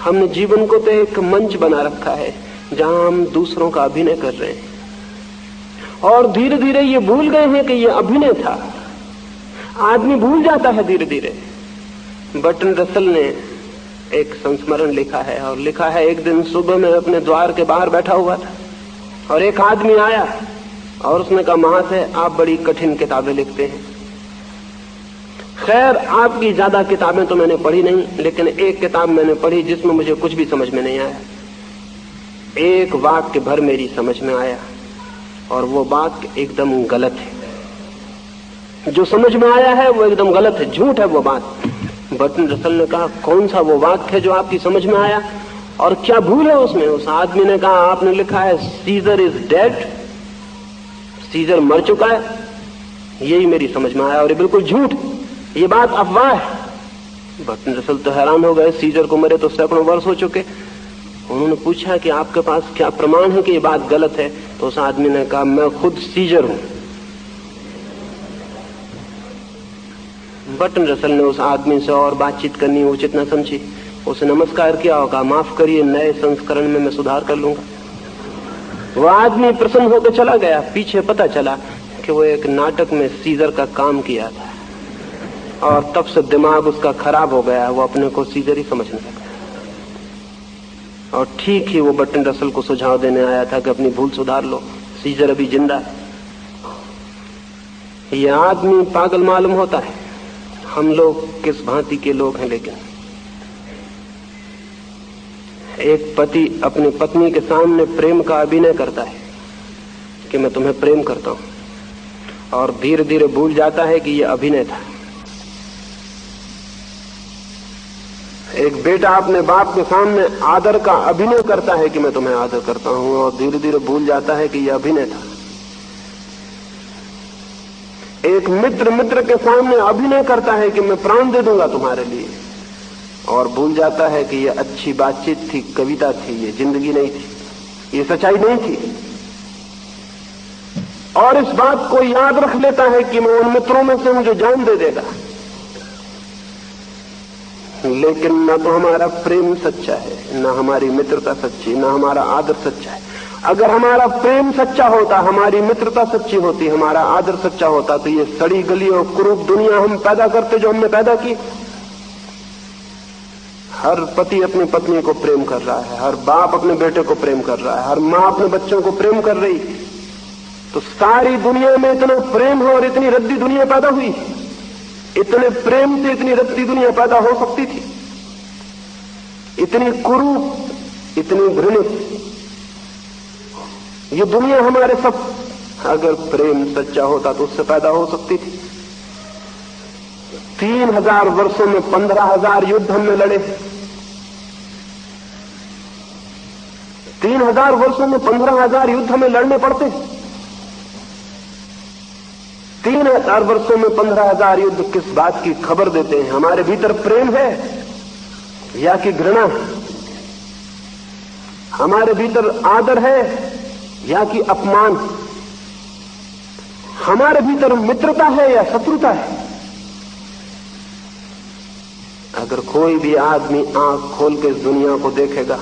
हमने जीवन को तो एक मंच बना रखा है जहां हम दूसरों का अभिनय कर रहे हैं, और धीरे धीरे ये भूल गए हैं कि ये अभिनय था। आदमी भूल जाता है धीरे धीरे। बर्ट्रैंड रसल ने एक संस्मरण लिखा है, और लिखा है, एक दिन सुबह में अपने द्वार के बाहर बैठा हुआ था और एक आदमी आया और उसने कहा, महाशय आप बड़ी कठिन किताबें लिखते हैं। खैर आपकी ज्यादा किताबें तो मैंने पढ़ी नहीं, लेकिन एक किताब मैंने पढ़ी जिसमें मुझे कुछ भी समझ में नहीं आया। एक वाक्य भर मेरी समझ में आया और वो वाक्य एकदम गलत है। जो समझ में आया है वो एकदम गलत है, झूठ है वो बात। बर्ट्रैंड रसल ने कहा, कौन सा वो वाक्य है जो आपकी समझ में आया और क्या भूल है उसमें? उस आदमी ने कहा, आपने लिखा है सीजर इज डेड, सीजर मर चुका है। यही मेरी समझ में आया और ये बिल्कुल झूठ, ये बात अफवाह है। बर्ट्रैंड रसल तो हैरान हो गए, सीजर को मरे तो सैकड़ों वर्ष हो चुके। उन्होंने पूछा कि आपके पास क्या प्रमाण है कि ये बात गलत है? तो उस आदमी ने कहा, मैं खुद सीजर हूं। बर्ट्रैंड रसल ने उस आदमी से और बातचीत करनी उचित न समझी। उसे नमस्कार किया और कहा, माफ करिए, नए संस्करण में मैं सुधार कर लूंगा। वो आदमी प्रसन्न होकर चला गया। पीछे पता चला कि वो एक नाटक में सीजर का काम किया था और तब से दिमाग उसका खराब हो गया, वो अपने को सीजर ही समझने लगा। और ठीक ही वो बर्ट्रैंड रसल को सुझाव देने आया था कि अपनी भूल सुधार लो, सीजर अभी जिंदा है। ये आदमी पागल मालूम होता है। हम लोग किस भांति के लोग हैं, लेकिन एक पति अपनी पत्नी के सामने प्रेम का अभिनय करता है कि मैं तुम्हें प्रेम करता हूं, और धीरे धीरे भूल जाता है कि यह अभिनय था। एक बेटा अपने बाप के सामने आदर का अभिनय करता है कि मैं तुम्हें आदर करता हूं, और धीरे धीरे भूल जाता है कि यह अभिनय था। एक मित्र के सामने अभिनय करता है कि मैं प्राण दे दूंगा तुम्हारे लिए, और भूल जाता है कि यह अच्छी बातचीत थी, कविता थी, ये जिंदगी नहीं थी, ये सच्चाई नहीं थी। और इस बात को याद रख लेता है कि मैं उन मित्रों में से हूं जो जान दे देगा। लेकिन न तो हमारा प्रेम सच्चा है, न हमारी मित्रता सच्ची, न हमारा आदर सच्चा है। अगर हमारा प्रेम सच्चा होता, हमारी मित्रता सच्ची होती, हमारा आदर सच्चा होता, तो ये सड़ी गली और कुरूप दुनिया हम पैदा करते जो हमने पैदा की। हर पति अपनी पत्नी को प्रेम कर रहा है, हर बाप अपने बेटे को प्रेम कर रहा है, हर माँ अपने बच्चों को प्रेम कर रही, तो सारी दुनिया में इतना प्रेम है और इतनी रद्दी दुनिया पैदा हुई। इतने प्रेम से इतनी रद्दी दुनिया पैदा हो सकती थी, इतनी कुरूप, इतनी घृणित ये दुनिया हमारे सब, अगर प्रेम सच्चा होता तो उससे पैदा हो सकती थी। 3000 वर्षों में 15,000 युद्ध हमने लड़े। 3000 वर्षों में 15,000 युद्ध हमें लड़ने पड़ते। 3000 वर्षों में 15,000 युद्ध किस बात की खबर देते हैं? हमारे भीतर प्रेम है या कि घृणा? हमारे भीतर आदर है या कि अपमान? हमारे भीतर मित्रता है या शत्रुता है? अगर कोई भी आदमी आंख खोल के इस दुनिया को देखेगा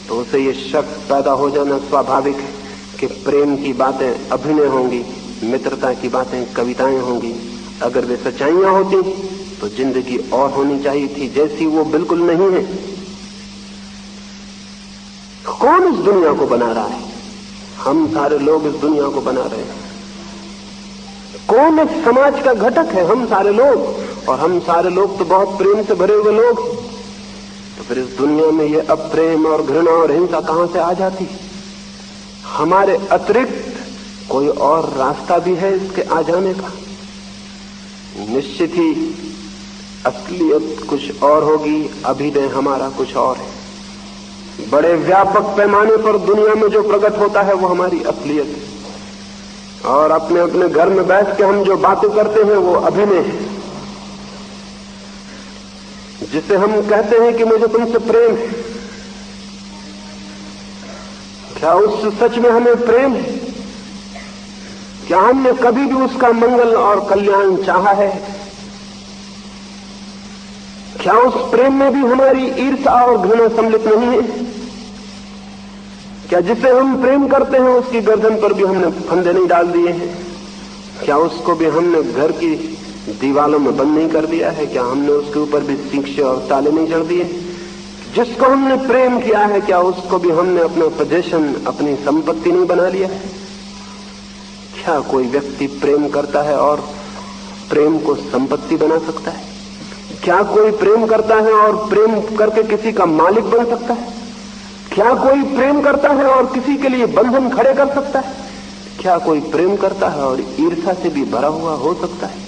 तो उसे ये शक पैदा हो जाना स्वाभाविक है कि प्रेम की बातें अभिनय होंगी, मित्रता की बातें कविताएं होंगी। अगर वे सच्चाइयां होती तो जिंदगी और होनी चाहिए थी, जैसी वो बिल्कुल नहीं है। कौन इस दुनिया को बना रहा है? हम सारे लोग इस दुनिया को बना रहे हैं। कौन इस समाज का घटक है? हम सारे लोग, और हम सारे लोग तो बहुत प्रेम से भरे हुए लोग। तो फिर इस दुनिया में ये अप्रेम और घृणा और हिंसा कहां से आ जाती? हमारे अतिरिक्त कोई और रास्ता भी है इसके आ जाने का? निश्चित ही असलियत कुछ और होगी, अभिनय हमारा कुछ और है। बड़े व्यापक पैमाने पर दुनिया में जो प्रकट होता है वो हमारी असलियत है, और अपने अपने घर में बैठ के हम जो बातें करते हैं वो अभिनय है। जिसे हम कहते हैं कि मुझे तुमसे प्रेम है, क्या उस सच में हमें प्रेम है? क्या हमने कभी भी उसका मंगल और कल्याण चाहा है? क्या उस प्रेम में भी हमारी ईर्ष्या और घृणा सम्मिलित नहीं है? क्या जिसे हम प्रेम करते हैं उसकी गर्दन पर भी हमने फंदे नहीं डाल दिए हैं? क्या उसको भी हमने घर की दीवालों में बंद नहीं कर दिया है? क्या हमने उसके ऊपर भी शिक्षे और ताले नहीं जड़ दिए? जिसको हमने प्रेम किया है क्या उसको भी हमने अपना पोजीशन, अपनी संपत्ति नहीं बना लिया है? क्या कोई व्यक्ति प्रेम करता है और प्रेम को संपत्ति बना सकता है? क्या कोई प्रेम करता है और प्रेम करके किसी का मालिक बन सकता है? क्या कोई प्रेम करता है और किसी के लिए बंधन खड़े कर सकता है? क्या कोई प्रेम करता है और ईर्ष्या से भी भरा हुआ हो सकता है?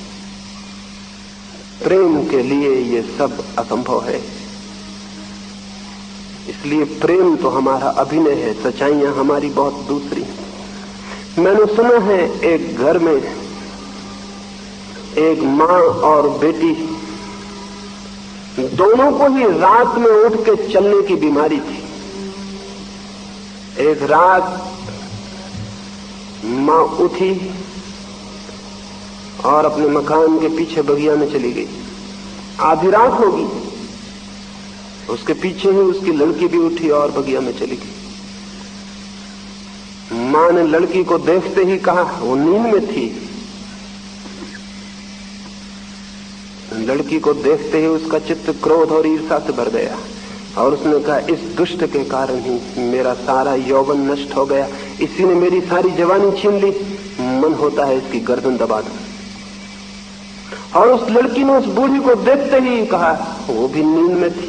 प्रेम के लिए ये सब असंभव है। इसलिए प्रेम तो हमारा अभिनय है, सच्चाइयां हमारी बहुत दूसरी हैं। मैंने सुना है एक घर में एक मां और बेटी दोनों को ही रात में उठ के चलने की बीमारी थी। एक रात मां उठी और अपने मकान के पीछे बगिया में चली गई। आधी रात होगी, उसके पीछे ही उसकी लड़की भी उठी और बगिया में चली गई। मां ने लड़की को देखते ही कहा, वो नींद में थी, लड़की को देखते ही उसका चित्त क्रोध और ईर्ष्या से भर गया और उसने कहा, इस दुष्ट के कारण ही मेरा सारा यौवन नष्ट हो गया, इसी ने मेरी सारी जवानी छीन ली, मन होता है इसकी गर्दन दबा दूं। और उस लड़की ने उस बूढ़ी को देखते ही कहा, वो भी नींद में थी,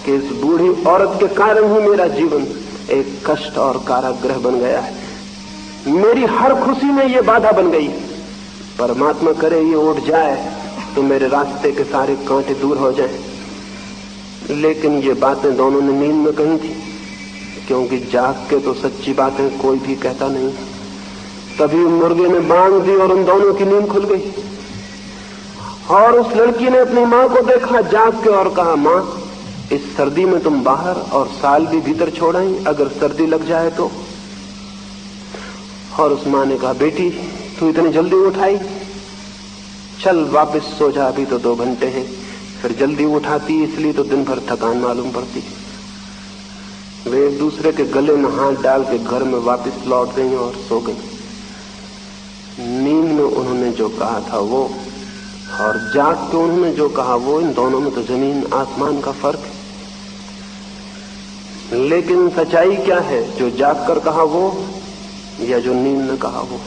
कि इस बूढ़ी औरत के कारण ही मेरा जीवन एक कष्ट और कारागृह बन गया है। मेरी हर खुशी में ये बाधा बन गई। परमात्मा करे ये उठ जाए तो मेरे रास्ते के सारे कांटे दूर हो जाएं। लेकिन ये बातें दोनों ने नींद में कही थी, क्योंकि जाग के तो सच्ची बातें कोई भी कहता नहीं। तभी मुर्गे ने बांग दी और उन दोनों की नींद खुल गई। और उस लड़की ने अपनी माँ को देखा जाग के और कहा, माँ, इस सर्दी में तुम बाहर और साल भी भीतर छोड़ आई, अगर सर्दी लग जाए तो। और उस माँ ने कहा, बेटी तू इतनी जल्दी उठाई, चल वापस सो जा, अभी तो 2 घंटे हैं। फिर जल्दी उठाती इसलिए तो दिन भर थकान मालूम पड़ती। वे एक दूसरे के गले में हाथ डाल के घर में वापस लौट गई और सो गई। नींद में उन्होंने जो कहा था वो और जाग के उन्होंने जो कहा वो, इन दोनों में तो जमीन आसमान का फर्क है। लेकिन सच्चाई क्या है, जो जाग कर कहा वो या जो नींद में कहा वो?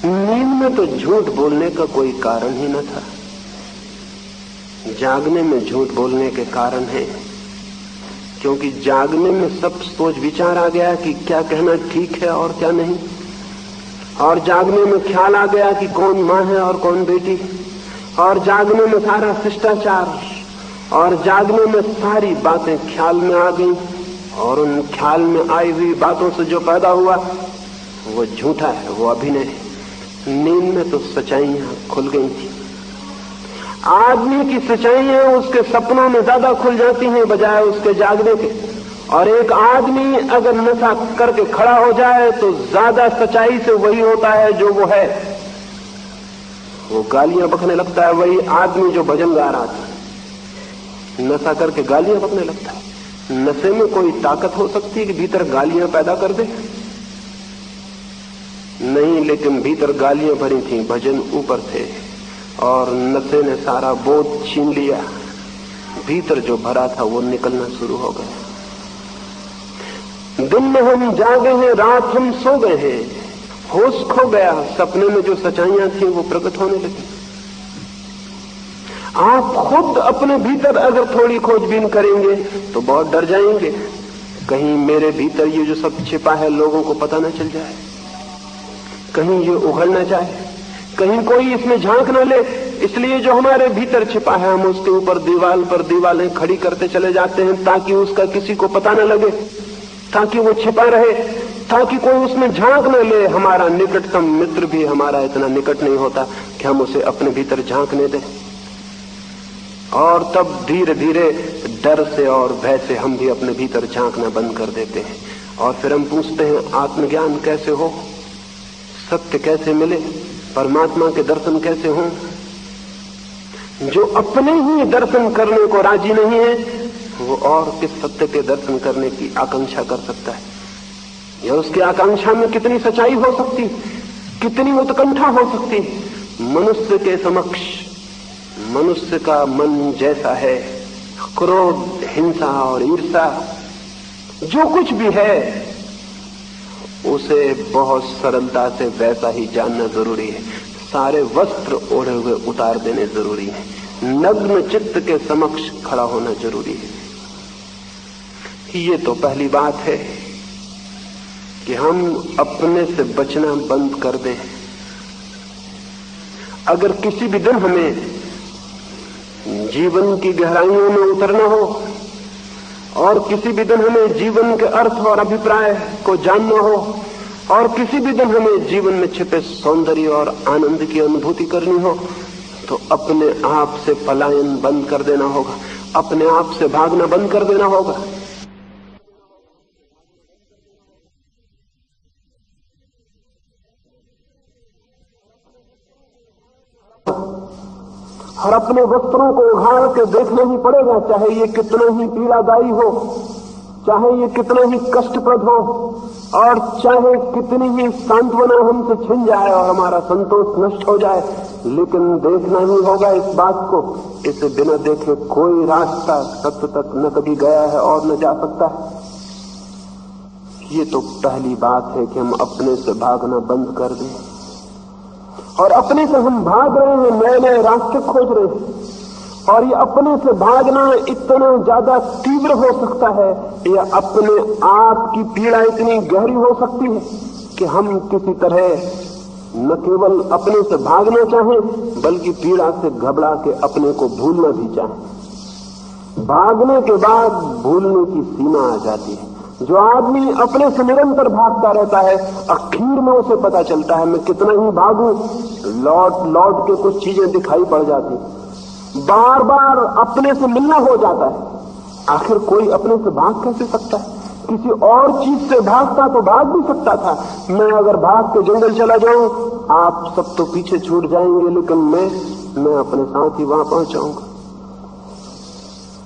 नींद में तो झूठ बोलने का कोई कारण ही न था, जागने में झूठ बोलने के कारण है। क्योंकि जागने में सब सोच विचार आ गया कि क्या कहना ठीक है और क्या नहीं, और जागने में ख्याल आ गया कि कौन माँ है और कौन बेटी, और जागने में सारा शिष्टाचार, और जागने में सारी बातें ख्याल में आ गई, और उन ख्याल में आई हुई बातों से जो पैदा हुआ वो झूठा है, वो अभिनय है। नींद में तो सच्चाइयां खुल गई थी। आदमी की सच्चाइयां उसके सपनों में ज्यादा खुल जाती हैं बजाय उसके जागने के। और एक आदमी अगर नशा करके खड़ा हो जाए तो ज्यादा सच्चाई से वही होता है जो वो है। वो गालियां बकने लगता है, वही आदमी जो भजन गा रहा था नशा करके गालियां बकने लगता है। नशे में कोई ताकत हो सकती है कि भीतर गालियां पैदा कर दे? नहीं, लेकिन भीतर गालियां भरी थी, भजन ऊपर थे, और नशे ने सारा बोध छीन लिया। भीतर जो भरा था वो निकलना शुरू हो गया। दिन में हम जागे हैं, रात हम सो गए हैं, होश खो गया। सपने में जो सच्चाइयां थी वो प्रकट होने लगी। आप खुद अपने भीतर अगर थोड़ी खोजबीन करेंगे तो बहुत डर जाएंगे, कहीं मेरे भीतर ये जो सब छिपा है लोगों को पता न चल जाए, कहीं ये उघड़ न जाए, कहीं कोई इसमें झांक न ले। इसलिए जो हमारे भीतर छिपा है हम उसके ऊपर दीवाल पर दीवालें खड़ी करते चले जाते हैं, ताकि उसका किसी को पता न लगे, ताकि वो छिपा रहे, ताकि कोई उसमें झांक न ले। हमारा निकटतम मित्र भी हमारा इतना निकट नहीं होता कि हम उसे अपने भीतर झांकने दें। और तब धीरे धीरे डर से और भय से हम भी अपने भीतर झांकना बंद कर देते हैं। और फिर हम पूछते हैं, आत्मज्ञान कैसे हो, सत्य कैसे मिले, परमात्मा के दर्शन कैसे हों? जो अपने ही दर्शन करने को राजी नहीं है वो और किस सत्य के दर्शन करने की आकांक्षा कर सकता है? या उसकी आकांक्षा में कितनी सच्चाई हो सकती, कितनी उत्कंठा हो सकती? मनुष्य के समक्ष मनुष्य का मन जैसा है, क्रोध, हिंसा और ईर्ष्या जो कुछ भी है उसे बहुत सरलता से वैसा ही जानना जरूरी है। सारे वस्त्र ओढ़े हुए उतार देने जरूरी है, नग्न चित्त के समक्ष खड़ा होना जरूरी है। ये तो पहली बात है कि हम अपने से बचना बंद कर दें। अगर किसी भी दिन हमें जीवन की गहराइयों में उतरना हो और किसी भी दिन हमें जीवन के अर्थ और अभिप्राय को जानना हो और किसी भी दिन हमें जीवन में छिपे सौंदर्य और आनंद की अनुभूति करनी हो, तो अपने आप से पलायन बंद कर देना होगा, अपने आप से भागना बंद कर देना होगा। और अपने वस्त्रों को उघाड़ के देखना ही पड़ेगा, चाहे ये कितना ही पीड़ादायी हो, चाहे ये कितना ही कष्टप्रद हो, और चाहे कितनी ही सांत्वना हमसे छिन जाए और हमारा संतोष नष्ट हो जाए, लेकिन देखना ही होगा इस बात को। इसे बिना देखे कोई रास्ता सत्य तक न कभी गया है और न जा सकता है। ये तो पहली बात है कि हम अपने से भागना बंद कर दें। और अपने से हम भाग रहे हैं, नए नए रास्ते खोज रहे हैं, और ये अपने से भागना इतना ज्यादा तीव्र हो सकता है या अपने आप की पीड़ा इतनी गहरी हो सकती है कि हम किसी तरह न केवल अपने से भागना चाहें बल्कि पीड़ा से घबरा के अपने को भूलना भी चाहें। भागने के बाद भूलने की सीमा आ जाती है। जो आदमी अपने से निरंतर भागता रहता है, आखिर में उसे पता चलता है मैं कितना ही भागूं, लौट लौट के कुछ चीजें दिखाई पड़ जाती, बार बार अपने से मिलना हो जाता है। आखिर कोई अपने से भाग कैसे सकता है? किसी और चीज से भागता तो भाग भी सकता था। मैं अगर भाग के जंगल चला जाऊं, आप सब तो पीछे छूट जाएंगे, लेकिन मैं अपने साथ ही वहां पहुंच जाऊंगा।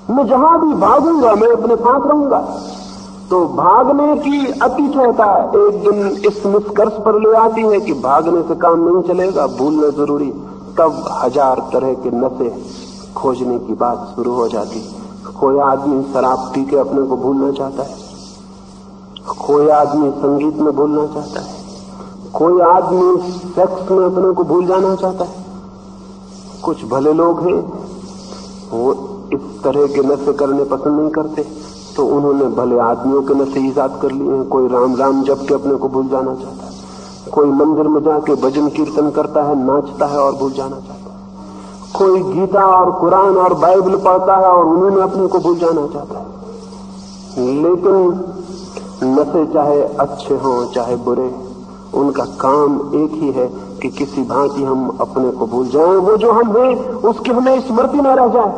मैं जहां भी भागूंगा मैं अपने साथ रहूंगा। तो भागने की अतिशयता एक दिन इस निष्कर्ष पर ले आती है कि भागने से काम नहीं चलेगा, भूलना जरूरी। तब हजार तरह के नशे खोजने की बात शुरू हो जाती। कोई आदमी शराब पी के अपने को भूलना चाहता है, कोई आदमी संगीत में भूलना चाहता है, कोई आदमी सेक्स में अपने को भूल जाना चाहता है। कुछ भले लोग हैं वो इस तरह के नशे करने पसंद नहीं करते, तो उन्होंने भले आदमियों के नशे ईजाद कर लिए हैं। कोई राम राम जप के अपने को भूल जाना चाहता है, कोई मंदिर में जाके भजन कीर्तन करता है, नाचता है और भूल जाना चाहता है, कोई गीता और कुरान और बाइबल पढ़ता है और उन्हीं में अपने को भूल जाना चाहता है। लेकिन नशे चाहे अच्छे हों चाहे बुरे, उनका काम एक ही है कि किसी भांति हम अपने को भूल जाएं। वो जो हम हैं उसकी हमें स्मृति न रह जाए,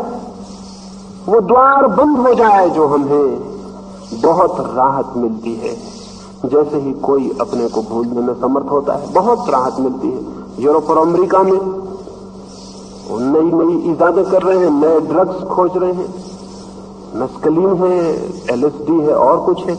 वो द्वार बंद हो जाए जो हम हैं। बहुत राहत मिलती है जैसे ही कोई अपने को भूलने में समर्थ होता है, बहुत राहत मिलती है। यूरोप और अमेरिका में नई नई इजादें कर रहे हैं, नए ड्रग्स खोज रहे हैं, मस्कलीन है, LSD है और कुछ है।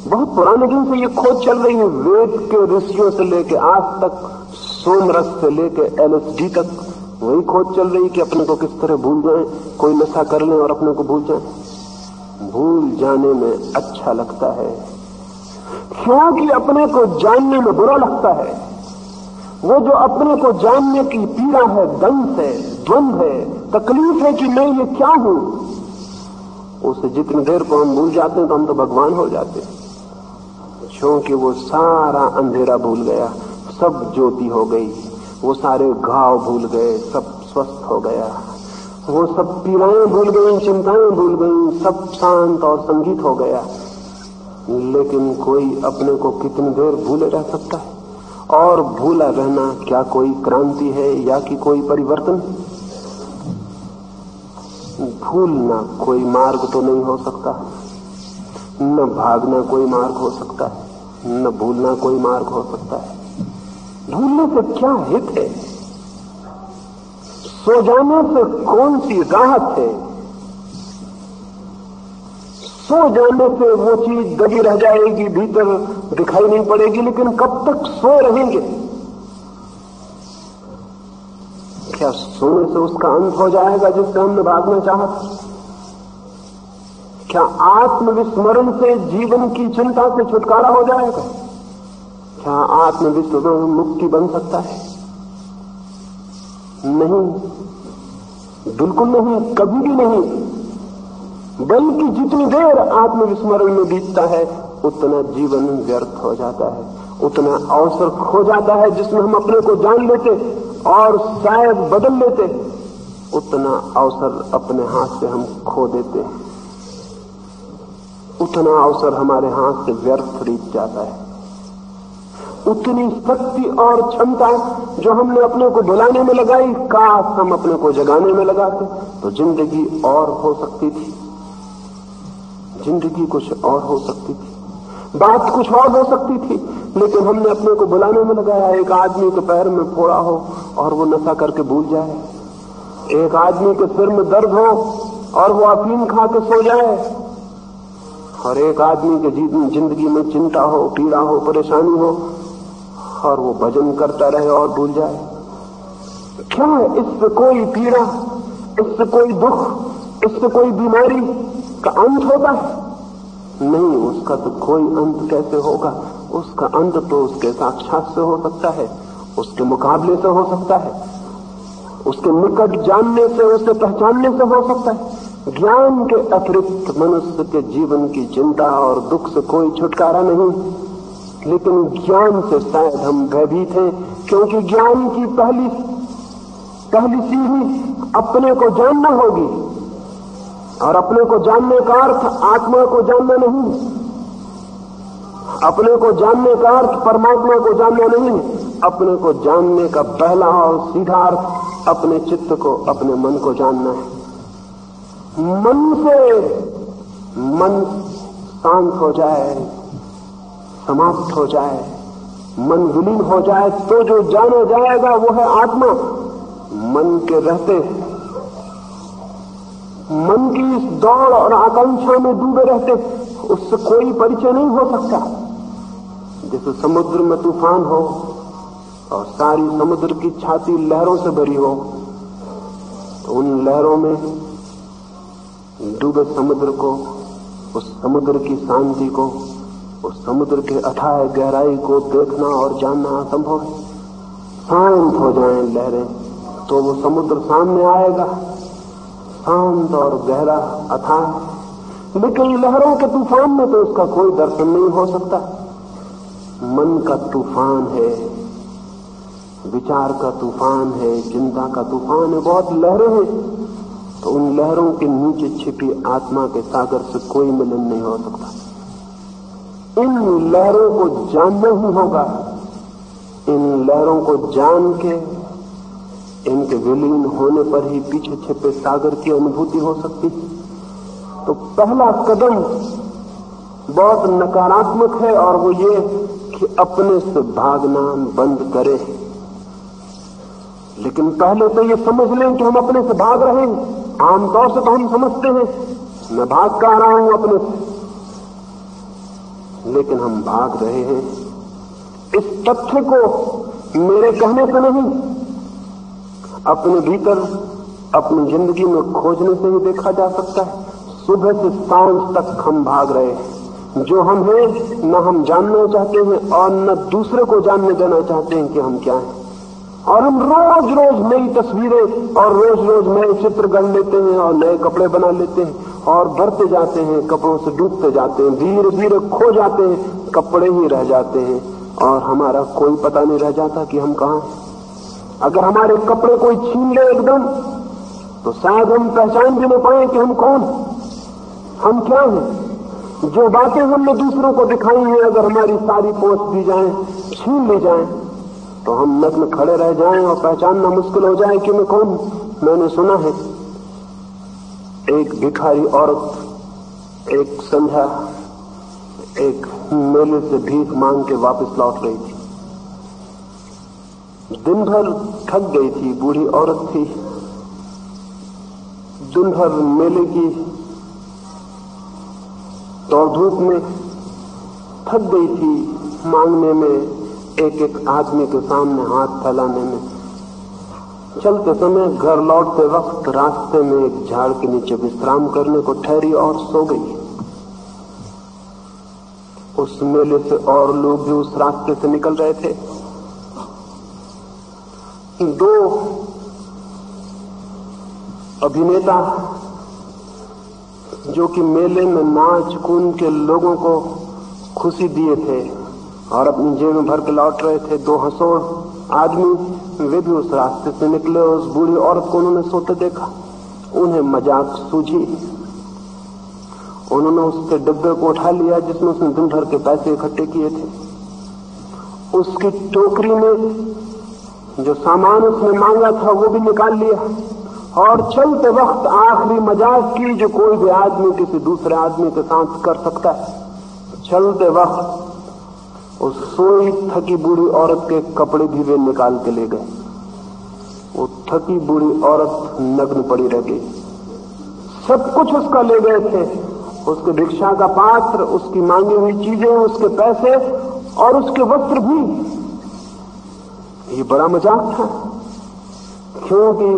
बहुत पुराने दिन से ये खोज चल रही है। वेद के ऋषियों से लेके आज तक, सोमरस से लेके LSD तक वही खोज चल रही कि अपने को किस तरह भूल जाएं। कोई नशा कर लें और अपने को भूल जाएं। भूल जाने में अच्छा लगता है क्योंकि अपने को जानने में बुरा लगता है। वो जो अपने को जानने की पीड़ा है, दंश है, द्वंद्व है, तकलीफ है कि मैं ये क्या हूं, उसे जितनी देर को हम भूल जाते हैं तो हम तो भगवान हो जाते हैं। क्योंकि वो सारा अंधेरा भूल गया, सब ज्योति हो गई, वो सारे घाव भूल गए, सब स्वस्थ हो गया, वो सब पीड़ाएं भूल गई, चिंताएं भूल गई, सब शांत और संगीत हो गया। लेकिन कोई अपने को कितनी देर भूले रह सकता है? और भूला रहना क्या कोई क्रांति है या कि कोई परिवर्तन? भूलना कोई मार्ग तो नहीं हो सकता, न भागना कोई मार्ग हो सकता है, न भूलना कोई मार्ग हो सकता है। भूलने से क्या हित है? सो जाने से कौन सी राहत है? सो जाने से वो चीज दबी रह जाएगी, भीतर दिखाई नहीं पड़ेगी, लेकिन कब तक सो रहेंगे? क्या सोने से उसका अंत हो जाएगा जिससे हमने भागना चाहा? क्या आत्मविस्मरण से जीवन की चिंता से छुटकारा हो जाएगा? क्या आत्मविस्मरण मुक्ति बन सकता है? नहीं, बिल्कुल नहीं, कभी भी नहीं। बल्कि जितनी देर आत्मविस्मरण में बीतता है उतना जीवन व्यर्थ हो जाता है, उतना अवसर खो जाता है जिसमें हम अपने को जान लेते और शायद बदल लेते, उतना अवसर अपने हाथ से हम खो देते हैं, उतना अवसर हमारे हाथ से व्यर्थ बीत जाता है। उतनी शक्ति और क्षमता जो हमने अपने को बुलाने में लगाई, काश हम अपने को जगाने में लगाते तो जिंदगी और हो सकती थी, जिंदगी कुछ और हो सकती थी, बात कुछ और हो सकती थी। लेकिन हमने अपने को बुलाने में लगाया। एक आदमी के पैर में फोड़ा हो और वो नशा करके भूल जाए, एक आदमी के सिर में दर्द हो और वो अफीम खा के सो जाए, और एक आदमी के जिंदगी में चिंता हो, पीड़ा हो, परेशानी हो और वो भजन करता रहे और भूल जाए। क्या इससे कोई पीड़ा, इससे कोई दुख, इससे कोई बीमारी का अंत होता है? नहीं, उसका तो कोई अंत कैसे होगा? उसका अंत तो उसके साक्षात से हो सकता है, उसके मुकाबले से हो सकता है, उसके निकट जानने से, उसे पहचानने से हो सकता है। ज्ञान के अतिरिक्त मनुष्य के जीवन की चिंता और दुख से कोई छुटकारा नहीं। लेकिन ज्ञान से शायद हम भयभीत हैं, क्योंकि ज्ञान की पहली सीढ़ी अपने को जानना होगी, और अपने को जानने का अर्थ आत्मा को जानना नहीं, अपने को जानने का अर्थ परमात्मा को जानना नहीं, अपने को जानने का पहला और सीधा अर्थ अपने चित्त को, अपने मन को जानना है। मन शांत हो जाए, समाप्त हो जाए, मन विलीन हो जाए, तो जो जाना जाएगा वो है आत्मा। मन के रहते, मन की इस दौड़ और आकांक्षा में डूबे रहते, उससे कोई परिचय नहीं हो सकता। जैसे समुद्र में तूफान हो और सारी समुद्र की छाती लहरों से भरी हो, तो उन लहरों में डूबे समुद्र को, उस समुद्र की शांति को, उस समुद्र के अथाह गहराई को देखना और जानना असंभव है। शांत हो जाएं लहरें तो वो समुद्र सामने आएगा, शांत और गहरा अथाह। लेकिन लहरों के तूफान में तो उसका कोई दर्शन नहीं हो सकता। मन का तूफान है, विचार का तूफान है, चिंता का तूफान है, बहुत लहरें हैं। तो उन लहरों के नीचे छिपी आत्मा के सागर से कोई मिलन नहीं हो सकता। इन लहरों को जानना ही होगा। इन लहरों को जान के इनके विलीन होने पर ही पीछे छिपे सागर की अनुभूति हो सकती है। तो पहला कदम बहुत नकारात्मक है, और वो ये कि अपने से भागना बंद करें। लेकिन पहले तो ये समझ लें कि हम अपने से भाग रहे हैं। आमतौर से तो हम समझते हैं मैं भाग कर रहा हूं अपने से, लेकिन हम भाग रहे हैं। इस तथ्य को मेरे कहने से नहीं, अपने भीतर अपनी जिंदगी में खोजने से ही देखा जा सकता है। सुबह से सांझ तक हम भाग रहे हैं। जो हम हैं न हम जानना चाहते हैं और न दूसरे को जानने देना चाहते हैं कि हम क्या हैं। और हम रोज रोज नई तस्वीरें और रोज रोज नए चित्र गढ़ लेते हैं और नए कपड़े बना लेते हैं और बढ़ते जाते हैं, कपड़ों से डूबते जाते हैं, धीरे धीरे खो जाते हैं, कपड़े ही रह जाते हैं और हमारा कोई पता नहीं रह जाता कि हम कहां हैं। अगर हमारे कपड़े कोई छीन ले एकदम, तो शायद हम पहचान भी न पाए कि हम कौन, हम क्या हैं। जो बातें हमने दूसरों को दिखाई हैं, अगर हमारी सारी पहुंच दी जाए, छीन ली जाए, तो हम नग्न खड़े रह जाएं और पहचानना मुश्किल हो जाए कि मैं कौन हूं। मैंने सुना है एक भिखारी औरत एक संध्या एक मेले से भीख मांग के वापस लौट रही थी। दिन भर थक गई थी, बूढ़ी औरत थी, दिन भर मेले की दौड़ धूप में थक गई थी, मांगने में, एक एक आदमी के सामने हाथ फैलाने में। चलते समय घर लौटते वक्त रास्ते में एक झाड़ के नीचे विश्राम करने को ठहरी और सो गई। उस मेले से और लोग भी उस रास्ते से निकल रहे थे। दो अभिनेता जो कि मेले में नाच कूद के लोगों को खुशी दिए थे और अपनी जेब में भर के लौट रहे थे, दो हंसोड़ आदमी, वे भी उस रास्ते से निकले। उस बूढ़ी औरत को उन्होंने सोते देखा, उन्हें मजाक सूझी। उन्होंने उसके डिब्बे को उठा लिया जिसमें उसने दिन भर के पैसे इकट्ठे किए थे। उसकी टोकरी में जो सामान उसने मांगा था वो भी निकाल लिया और चलते वक्त आखिरी मजाक की जो कोई भी आदमी किसी दूसरे आदमी के साथ कर सकता है। चलते वक्त उस सोई थकी बूढ़ी औरत के कपड़े भी वे निकाल के ले गए। वो थकी बूढ़ी औरत नग्न पड़ी रह गई। सब कुछ उसका ले गए थे, उसके भिक्षा का पात्र, उसकी मांगी हुई चीजें, उसके पैसे और उसके वस्त्र भी। ये बड़ा मजाक था, क्योंकि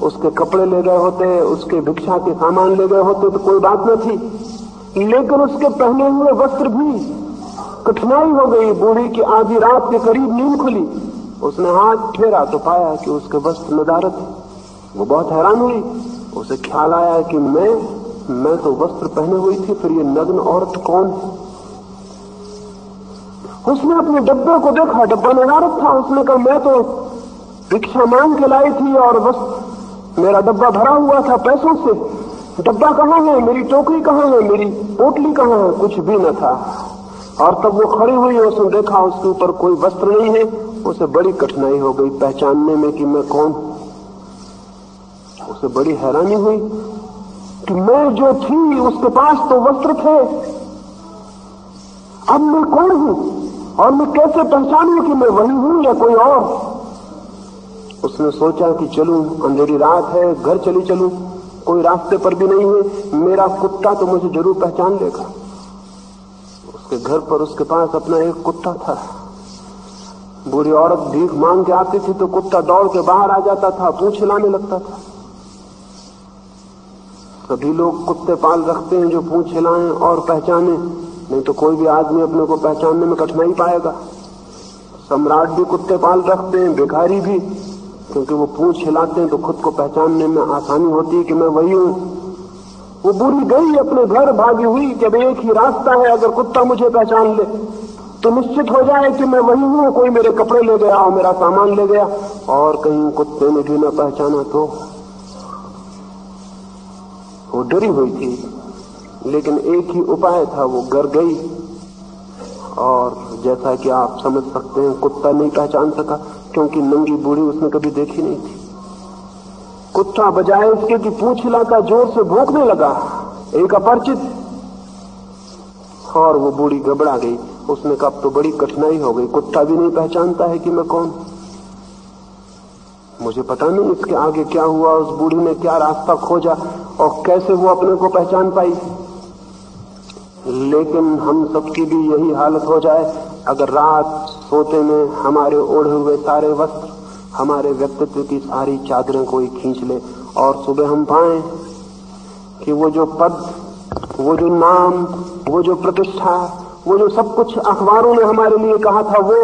उसके कपड़े ले गए होते, उसके भिक्षा के सामान ले गए होते तो कोई बात न थी, लेकिन उसके पहने हुए वस्त्र भी। कठिनाई हो गई। बूढ़ी की आधी रात के करीब नींद खुली, उसने हाथ फेरा तो पाया कि उसके वस्त्र नदारत है। वो बहुत हैरान हुई। उसे ख्याल आया कि मैं तो वस्त्र पहने हुई थी, फिर ये नग्न औरत कौन है। उसने अपने डब्बे को देखा, डब्बा नदारत था। उसने कहा मैं तो भिक्षा मांग के लाई थी और बस मेरा डब्बा भरा हुआ था पैसों से। डब्बा कहाँ है, मेरी टोकरी कहाँ है, मेरी पोटली कहाँ है? कुछ भी न था। और तब वो खड़ी हुई, उसने देखा उसके ऊपर कोई वस्त्र नहीं है। उसे बड़ी कठिनाई हो गई पहचानने में कि मैं कौन। उसे बड़ी हैरानी हुई कि मैं जो थी उसके पास तो वस्त्र थे, अब मैं कौन हूं और मैं कैसे पहचानूं कि मैं वही हूं या कोई और। उसने सोचा कि चलूं, अंधेरी रात है, घर चली चलूं, कोई रास्ते पर भी नहीं है, मेरा कुत्ता तो मुझे जरूर पहचान लेगा। उसके घर पर उसके पास अपना एक कुत्ता था। बूढ़ी औरत भीख मांग के आती थी तो कुत्ता दौड़ के बाहर आ जाता था, पूंछ हिलाने लगता था। सभी लोग कुत्ते पाल रखते हैं जो पूंछ हिलाएं और पहचाने, नहीं तो कोई भी आदमी अपने को पहचानने में कठिनाई पाएगा। सम्राट भी कुत्ते पाल रखते हैं, भिखारी भी, क्योंकि वो पूंछ हिलाते हैं तो खुद को पहचानने में आसानी होती है कि मैं वही हूं। वो बूढ़ी गई अपने घर, भागी हुई कि अब एक ही रास्ता है, अगर कुत्ता मुझे पहचान ले तो निश्चित हो जाए कि मैं वही हूं। कोई मेरे कपड़े ले गया और मेरा सामान ले गया और कहीं कुत्ते ने भी न पहचाना तो। वो डरी हुई थी, लेकिन एक ही उपाय था। वो घर गई और जैसा कि आप समझ सकते हैं कुत्ता नहीं पहचान सका, क्योंकि नंगी बूढ़ी उसने कभी देखी नहीं थी। कुत्ता बजाय इसके कि पूंछ हिलाता जोर से भौंकने लगा, एक अपरिचित, और वो बूढ़ी घबरा गई। उसने कहा अब तो बड़ी कठिनाई हो गई, कुत्ता भी नहीं पहचानता है कि मैं कौन। मुझे पता नहीं इसके आगे क्या हुआ, उस बूढ़ी ने क्या रास्ता खोजा और कैसे वो अपने को पहचान पाई। लेकिन हम सबकी भी यही हालत हो जाए अगर रात सोते में हमारे ओढ़े हुए सारे वस्त्र, हमारे व्यक्तित्व की सारी चादरें कोई खींच ले और सुबह हम पाएं कि वो जो पद, वो जो नाम, वो जो प्रतिष्ठा, वो जो सब कुछ अखबारों ने हमारे लिए कहा था, वो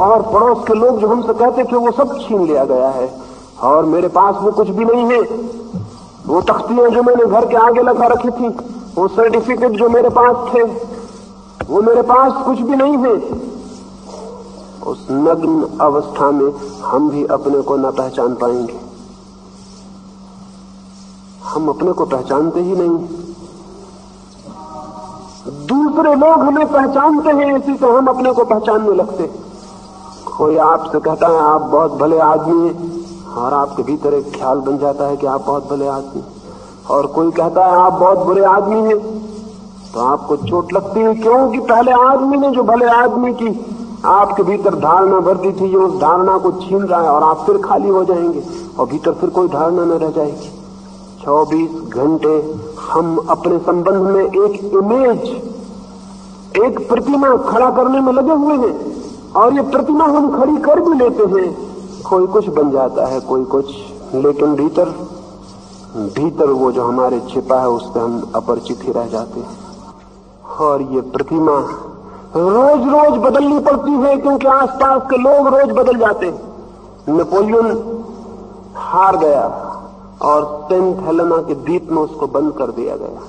और पड़ोस के लोग जो हमसे कहते थे, वो सब छीन लिया गया है और मेरे पास वो कुछ भी नहीं है। वो तख्तियां जो मैंने घर के आगे लगा रखी थी, वो सर्टिफिकेट जो मेरे पास थे, वो मेरे पास कुछ भी नहीं है। उस नग्न अवस्था में हम भी अपने को न पहचान पाएंगे। हम अपने को पहचानते ही नहीं, दूसरे लोग हमें पहचानते हैं, इसी से हम अपने को पहचानने लगते। कोई आपसे कहता है आप बहुत भले आदमी हैं और आपके भीतर एक ख्याल बन जाता है कि आप बहुत भले आदमी, और कोई कहता है आप बहुत बुरे आदमी हैं तो आपको चोट लगती है। क्यों कि पहले आदमी ने जो भले आदमी की आपके भीतर धारणा भर दी थी, ये उस धारणा को छीन रहा है और आप फिर खाली हो जाएंगे और भीतर फिर कोई धारणा न रह जाएगी। 24 घंटे हम अपने संबंध में एक इमेज, एक प्रतिमा खड़ा करने में लगे हुए हैं और ये प्रतिमा हम खड़ी कर भी लेते हैं। कोई कुछ बन जाता है, कोई कुछ, लेकिन भीतर वो जो हमारे छिपा है उससे हम अपरिचित ही रह जाते हैं। और ये प्रतिमा रोज रोज बदलनी पड़ती है क्योंकि आसपास के लोग रोज बदल जाते हैं। नेपोलियन हार गया और सेंट हेलेना के द्वीप में उसको बंद कर दिया गया।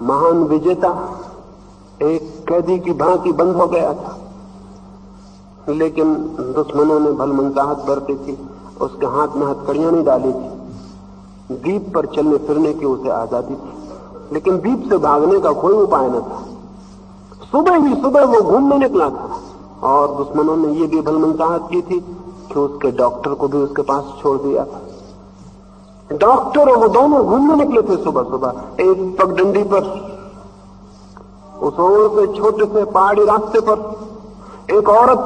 महान विजेता एक कैदी की भांति बंद हो गया था, लेकिन दुश्मनों ने भलमनचाहत बरती थी, उसके हाथ में हथकड़ियां नहीं डाली थी। द्वीप पर चलने फिरने की उसे आजादी थी, लेकिन द्वीप से भागने का कोई उपाय न था। सुबह ही सुबह वो घूमने निकला था और दुश्मनों ने ये भी भलमनचाहत की थी कि उसके डॉक्टर को भी उसके पास छोड़ दिया था। डॉक्टर और वो दोनों घूमने निकले थे सुबह सुबह एक पगडंडी पर। उस ओर से छोटे से पहाड़ी रास्ते पर एक औरत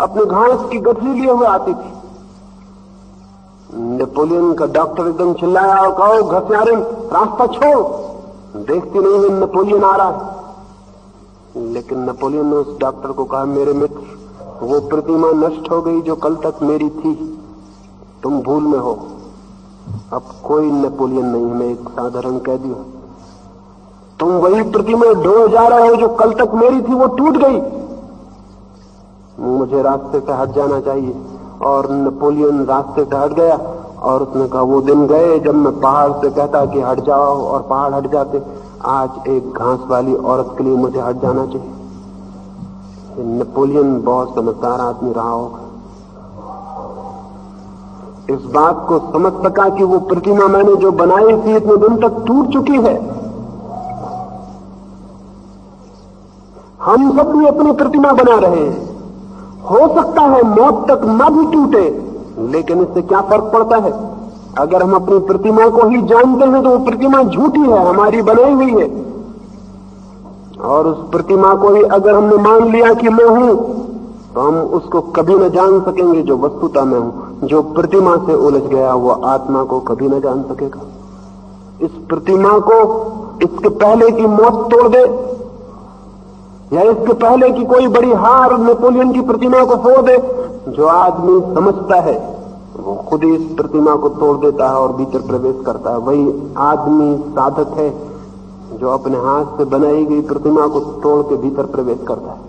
अपनी घास की गठरी लिए हुए आती थी। नेपोलियन का डॉक्टर एकदम चिल्लाया और कहा, घसियारे रास्ता छोड़, देखती नहीं है नेपोलियन आ रहा है। लेकिन नेपोलियन ने उस डॉक्टर को कहा, मेरे मित्र, वो प्रतिमा नष्ट हो गई जो कल तक मेरी थी, तुम भूल में हो, अब कोई नेपोलियन नहीं, मैं एक साधारण कैदी हूं। तुम वही प्रतिमा ढो जा रहे हो जो कल तक मेरी थी, वो टूट गई, मुझे रास्ते से हट जाना चाहिए। और नेपोलियन रास्ते से हट गया और उसने कहा, वो दिन गए जब मैं पहाड़ से कहता कि हट जाओ और पहाड़ हट जाते। आज एक घास वाली औरत के लिए मुझे हट जाना चाहिए। नेपोलियन बहुत समझदार आदमी रहा होगा, इस बात को समझ सका कि वो प्रतिमा मैंने जो बनाई थी इतने दिन तक टूट चुकी है। हम सब भी अपनी प्रतिमा बना रहे हैं, हो सकता है मौत तक न भी टूटे, लेकिन इससे क्या फर्क पड़ता है? अगर हम अपनी प्रतिमा को ही जानते हैं तो वो प्रतिमा झूठी है, हमारी बनाई हुई है। और उस प्रतिमा को ही अगर हमने मान लिया कि मैं हूं, तो हम उसको कभी न जान सकेंगे जो वस्तुतः मैं हूं। जो प्रतिमा से उलझ गया वो आत्मा को कभी न जान सकेगा। इस प्रतिमा को इसके पहले की मौत तोड़ दे, या इसके पहले कि कोई बड़ी हार नेपोलियन की प्रतिमा को फोड़ दे, जो आदमी समझता है वो खुद ही इस प्रतिमा को तोड़ देता है और भीतर प्रवेश करता है। वही आदमी साधक है जो अपने हाथ से बनाई गई प्रतिमा को तोड़ के भीतर प्रवेश करता है।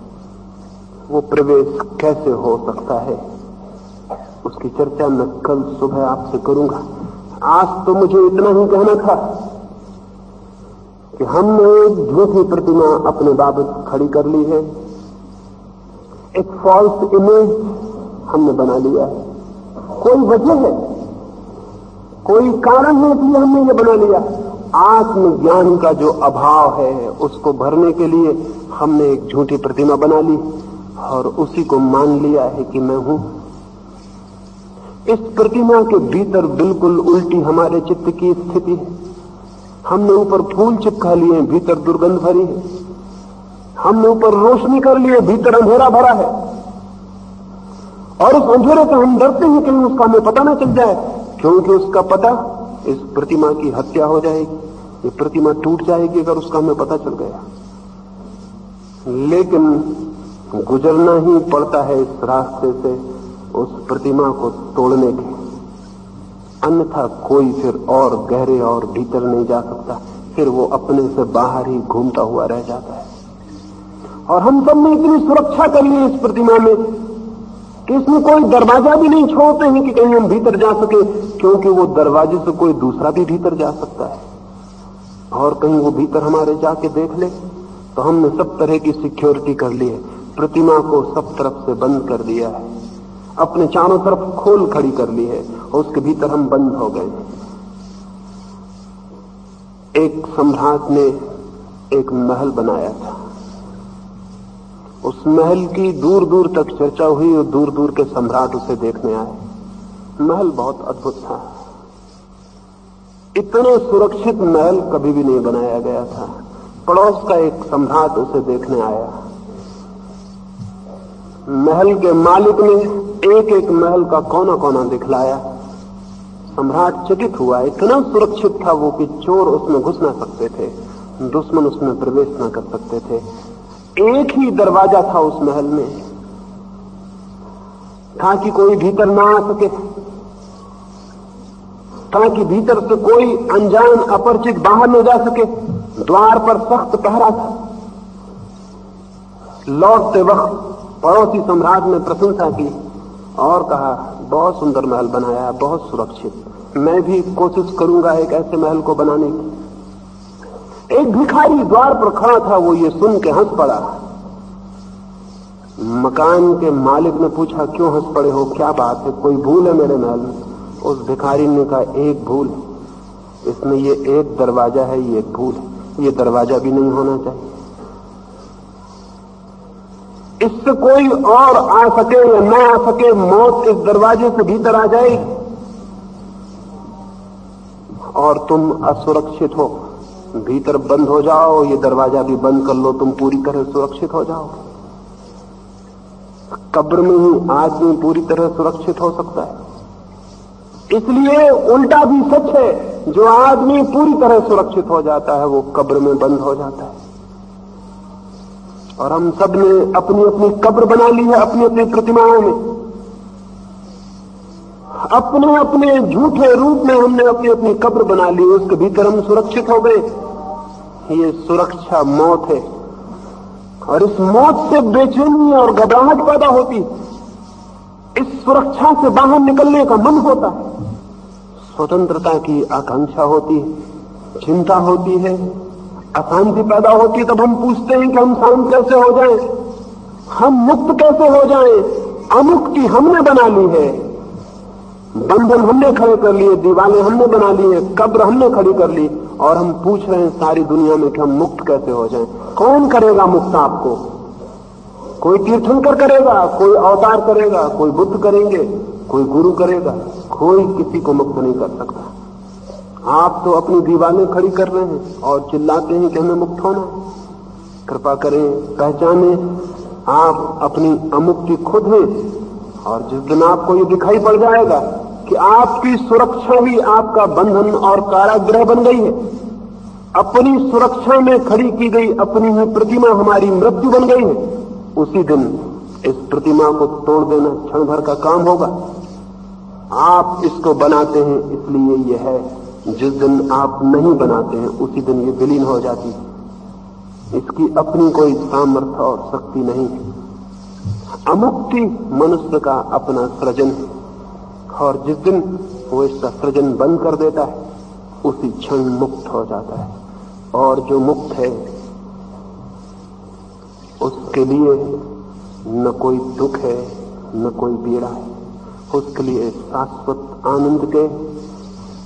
वो प्रवेश कैसे हो सकता है, उसकी चर्चा मैं कल सुबह आपसे करूंगा। आज तो मुझे इतना ही कहना था कि हमने एक झूठी प्रतिमा अपने बाबत खड़ी कर ली है, एक फॉल्स इमेज हमने बना लिया है। कोई वजह है, कोई कारण है इसलिए हमने ये बना लिया। आत्मज्ञान का जो अभाव है उसको भरने के लिए हमने एक झूठी प्रतिमा बना ली और उसी को मान लिया है कि मैं हूं। इस प्रतिमा के भीतर बिल्कुल उल्टी हमारे चित्त की स्थिति है। हमने ऊपर फूल चिपका लिए, भीतर दुर्गंध भरी है। हमने ऊपर रोशनी कर लिए, भीतर अंधेरा भरा है। और उस अंधेरे से हम डरते हैं कहीं उसका हमें पता ना चल जाए, क्योंकि उसका पता इस प्रतिमा की हत्या हो जाएगी, ये प्रतिमा टूट जाएगी अगर उसका हमें पता चल गया। लेकिन गुजरना ही पड़ता है इस रास्ते से उस प्रतिमा को तोड़ने के, अन्यथा कोई फिर और गहरे और भीतर नहीं जा सकता, फिर वो अपने से बाहर ही घूमता हुआ रह जाता है। और हम सब ने इतनी सुरक्षा कर ली इस प्रतिमा में कि इसमें कोई दरवाजा भी नहीं छोड़ते हैं कि कहीं हम भीतर जा सके, क्योंकि वो दरवाजे से कोई दूसरा भी भीतर जा सकता है और कहीं वो भीतर हमारे जाके देख ले। तो हमने सब तरह की सिक्योरिटी कर ली है, प्रतिमा को सब तरफ से बंद कर दिया है, अपने चारों तरफ खोल खड़ी कर ली है और उसके भीतर हम बंद हो गए। एक सम्राट ने एक महल बनाया था, उस महल की दूर दूर तक चर्चा हुई और दूर दूर के सम्राट उसे देखने आए। महल बहुत अद्भुत था, इतना सुरक्षित महल कभी भी नहीं बनाया गया था। पड़ोस का एक सम्राट उसे देखने आया। महल के मालिक ने एक एक महल का कोना कोना दिखलाया। सम्राट चकित हुआ, इतना सुरक्षित था वो कि चोर उसमें घुस ना सकते थे, दुश्मन उसमें प्रवेश ना कर सकते थे। एक ही दरवाजा था उस महल में, ताकि कोई भीतर ना आ सके, ताकि भीतर से कोई अनजान अपरिचित बाहर न जा सके। द्वार पर सख्त पहरा था। लौटते वक्त पड़ोसी सम्राट ने प्रशंसा की और कहा, बहुत सुंदर महल बनाया, बहुत सुरक्षित, मैं भी कोशिश करूंगा एक ऐसे महल को बनाने की। एक भिखारी द्वार पर खड़ा था, वो ये सुन के हंस पड़ा। मकान के मालिक ने पूछा, क्यों हंस पड़े हो, क्या बात है, कोई भूल है मेरे महल में? उस भिखारी ने कहा, एक भूल, इसमें ये एक दरवाजा है, ये एक भूल है, ये दरवाजा भी नहीं होना चाहिए। इससे कोई और आ सके या न आ सके, मौत इस दरवाजे से भीतर आ जाएगी और तुम असुरक्षित हो। भीतर बंद हो जाओ, ये दरवाजा भी बंद कर लो, तुम पूरी तरह सुरक्षित हो जाओ। कब्र में ही आदमी पूरी तरह सुरक्षित हो सकता है। इसलिए उल्टा भी सच है, जो आदमी पूरी तरह सुरक्षित हो जाता है वो कब्र में बंद हो जाता है। और हम सब ने अपनी अपनी कब्र बना ली है, अपनी अपनी प्रतिमाओं में, अपने अपने झूठे रूप में हमने अपनी अपनी कब्र बना ली, उसके भीतर हम सुरक्षित हो गए। ये सुरक्षा मौत है और इस मौत से बेचैनी और घबराहट पैदा होती। इस सुरक्षा से बाहर निकलने का मन होता है, स्वतंत्रता की आकांक्षा होती है, चिंता होती है, अशांति पैदा होती है तब हम पूछते हैं कि हम शांत कैसे हो जाएं, हम मुक्त कैसे हो जाएं। अमुक्ति हमने बना ली है, बंधन हमने खड़े कर लिए, दीवारें हमने बना ली है, कब्र हमने खड़ी कर ली, और हम पूछ रहे हैं सारी दुनिया में कि हम मुक्त कैसे हो जाएं। कौन करेगा मुक्त आपको? कोई तीर्थंकर करेगा, कोई अवतार करेगा, कोई बुद्ध करेंगे, कोई गुरु करेगा, कोई किसी को मुक्त नहीं कर सकता। आप तो अपनी दीवारें खड़ी कर रहे हैं और चिल्लाते हैं कि हमें मुक्त होना है। कृपा करें, पहचाने आप अपनी अमुक्ति खुद हैं, और जिस दिन आपको ये दिखाई पड़ जाएगा कि आपकी सुरक्षा ही आपका बंधन और कारागृह बन गई है, अपनी सुरक्षा में खड़ी की गई अपनी ही प्रतिमा हमारी मृत्यु बन गई है, उसी दिन इस प्रतिमा को तोड़ देना क्षण भर का काम होगा। आप इसको बनाते हैं इसलिए ये है, जिस दिन आप नहीं बनाते हैं उसी दिन ये विलीन हो जाती है। इसकी अपनी कोई सामर्थ्य और शक्ति नहीं। अमुक्ति मनुष्य का अपना सृजन है, और जिस दिन वो इसका सृजन बंद कर देता है उसी क्षण मुक्त हो जाता है। और जो मुक्त है उसके लिए न कोई दुख है न कोई पीड़ा है, उसके लिए शाश्वत आनंद के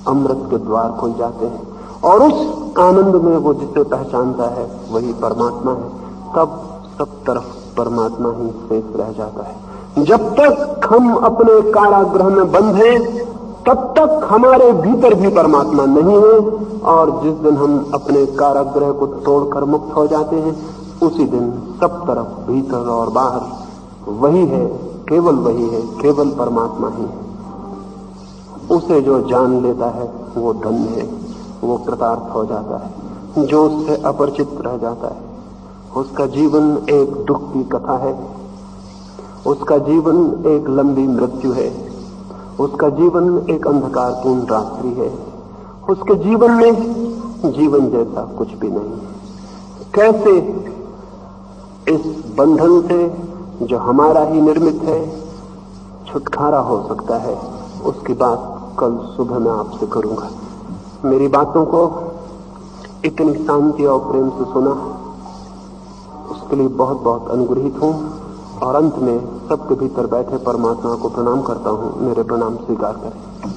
अमृत के द्वार खुल जाते हैं, और उस आनंद में वो जिसे पहचानता है वही परमात्मा है। तब सब तरफ परमात्मा ही शेष रह जाता है। जब तक हम अपने कारागृह में बंद हैं तब तक हमारे भीतर भी परमात्मा नहीं है, और जिस दिन हम अपने कारागृह को तोड़कर मुक्त हो जाते हैं उसी दिन सब तरफ भीतर और बाहर वही है, केवल वही है, केवल परमात्मा ही है। उसे जो जान लेता है वो धन्य है, वो कृतार्थ हो जाता है। जो उससे अपरिचित रह जाता है उसका जीवन एक दुख की कथा है, उसका जीवन एक लंबी मृत्यु है, उसका जीवन एक अंधकारपूर्ण रात्रि है, उसके जीवन में जीवन जैसा कुछ भी नहीं। कैसे इस बंधन से जो हमारा ही निर्मित है छुटकारा हो सकता है, उसकी बात कल सुबह मैं आपसे करूंगा। मेरी बातों को इतनी शांति और प्रेम से सुना, उसके लिए बहुत बहुत अनुग्रहित हूं, और अंत में सबके भीतर बैठे परमात्मा को प्रणाम करता हूं। मेरे प्रणाम स्वीकार करें।